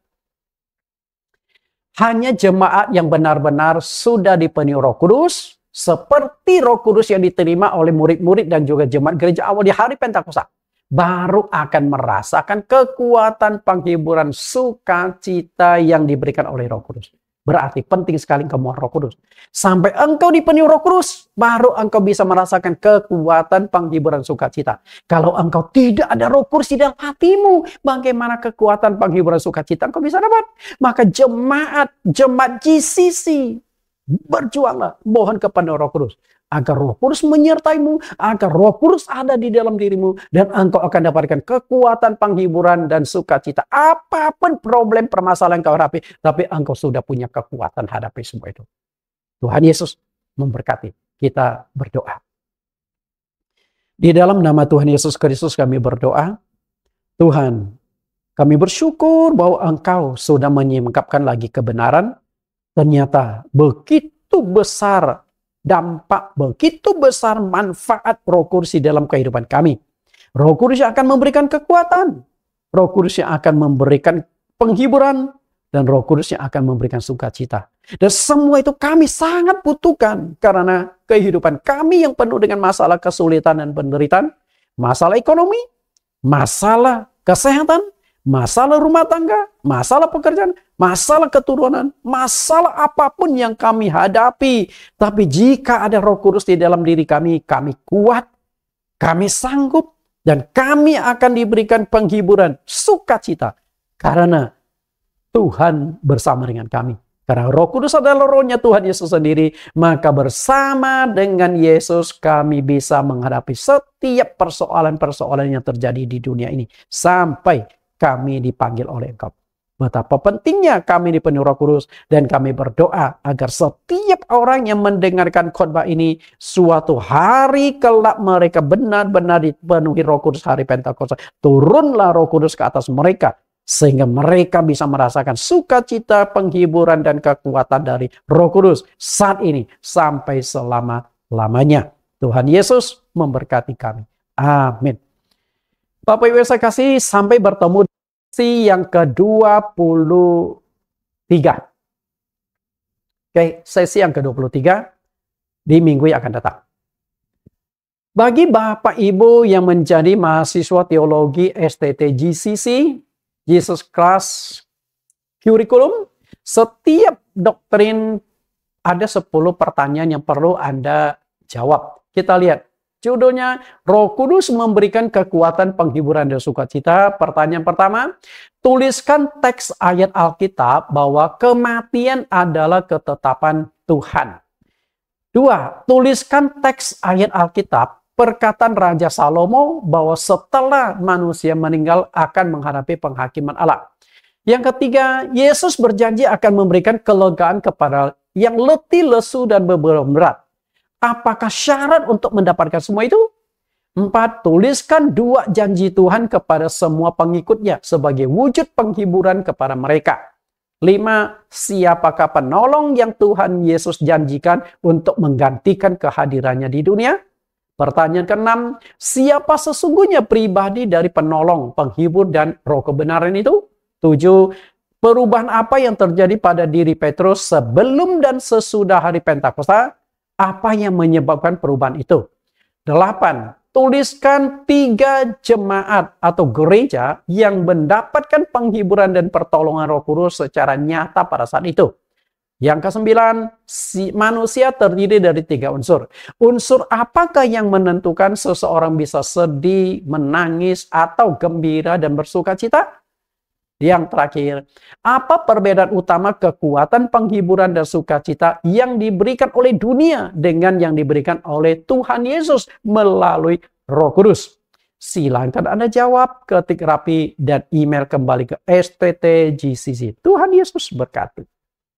Hanya jemaat yang benar-benar sudah dipenuhi Roh Kudus, seperti Roh Kudus yang diterima oleh murid-murid dan juga jemaat gereja awal di hari Pentakosta, baru akan merasakan kekuatan, penghiburan, sukacita yang diberikan oleh Roh Kudus. Berarti penting sekali engkau mau Roh Kudus. Sampai engkau dipenuhi Roh Kudus, baru engkau bisa merasakan kekuatan penghiburan sukacita. Kalau engkau tidak ada Roh Kudus di dalam hatimu, bagaimana kekuatan penghiburan sukacita engkau bisa dapat? Maka jemaat GCC, berjuanglah, mohon kepada Roh Kudus. Agar Roh Kudus menyertaimu, agar Roh Kudus ada di dalam dirimu, dan engkau akan dapatkan kekuatan penghiburan dan sukacita. Apapun problem permasalahan kau hadapi, tapi engkau sudah punya kekuatan hadapi semua itu. Tuhan Yesus memberkati. Kita berdoa. Di dalam nama Tuhan Yesus Kristus kami berdoa. Tuhan, kami bersyukur bahwa Engkau sudah menyingkapkan lagi kebenaran. Ternyata begitu besar dampak, begitu besar manfaat Roh Kudus di dalam kehidupan kami. Roh Kudus yang akan memberikan kekuatan, Roh Kudus yang akan memberikan penghiburan, dan Roh Kudus yang akan memberikan sukacita. Dan semua itu kami sangat butuhkan, karena kehidupan kami yang penuh dengan masalah kesulitan dan penderitaan, masalah ekonomi, masalah kesehatan, masalah rumah tangga, masalah pekerjaan, masalah keturunan, masalah apapun yang kami hadapi. Tapi jika ada Roh Kudus di dalam diri kami, kami kuat, kami sanggup, dan kami akan diberikan penghiburan, sukacita. Karena Tuhan bersama dengan kami. Karena Roh Kudus adalah rohnya Tuhan Yesus sendiri, maka bersama dengan Yesus kami bisa menghadapi setiap persoalan-persoalan yang terjadi di dunia ini. Sampai kami dipanggil oleh Engkau. Betapa pentingnya kami dipenuhi Roh Kudus, dan kami berdoa agar setiap orang yang mendengarkan khotbah ini suatu hari kelak mereka benar-benar dipenuhi Roh Kudus hari Pentakosta. Turunlah Roh Kudus ke atas mereka sehingga mereka bisa merasakan sukacita, penghiburan dan kekuatan dari Roh Kudus saat ini sampai selama-lamanya. Tuhan Yesus memberkati kami. Amin. Bapak Ibu saya kasih, sampai bertemu di sesi yang ke-23. Oke, sesi yang ke-23 di minggu yang akan datang. Bagi Bapak Ibu yang menjadi mahasiswa teologi STT GCC, Jesus Class Curriculum, setiap doktrin ada 10 pertanyaan yang perlu Anda jawab. Kita lihat. Judulnya, Roh Kudus memberikan kekuatan penghiburan dan sukacita. Pertanyaan pertama, tuliskan teks ayat Alkitab bahwa kematian adalah ketetapan Tuhan. 2, tuliskan teks ayat Alkitab perkataan Raja Salomo bahwa setelah manusia meninggal akan menghadapi penghakiman Allah. Yang ketiga, Yesus berjanji akan memberikan kelegaan kepada yang letih, lesu, dan beban berat. Apakah syarat untuk mendapatkan semua itu? 4, tuliskan 2 janji Tuhan kepada semua pengikutnya sebagai wujud penghiburan kepada mereka. 5, siapakah penolong yang Tuhan Yesus janjikan untuk menggantikan kehadirannya di dunia? Pertanyaan ke-6, siapa sesungguhnya pribadi dari penolong, penghibur, dan roh kebenaran itu? 7, perubahan apa yang terjadi pada diri Petrus sebelum dan sesudah hari Pentakosta? Apa yang menyebabkan perubahan itu? 8. Tuliskan 3 jemaat atau gereja yang mendapatkan penghiburan dan pertolongan Roh Kudus secara nyata pada saat itu. Yang ke-9, manusia terdiri dari 3 unsur. Unsur apakah yang menentukan seseorang bisa sedih, menangis, atau gembira dan bersukacita? Yang terakhir, apa perbedaan utama kekuatan penghiburan dan sukacita yang diberikan oleh dunia dengan yang diberikan oleh Tuhan Yesus melalui Roh Kudus? Silakan Anda jawab, ketik rapi, dan email kembali ke STT GCC. Tuhan Yesus berkati.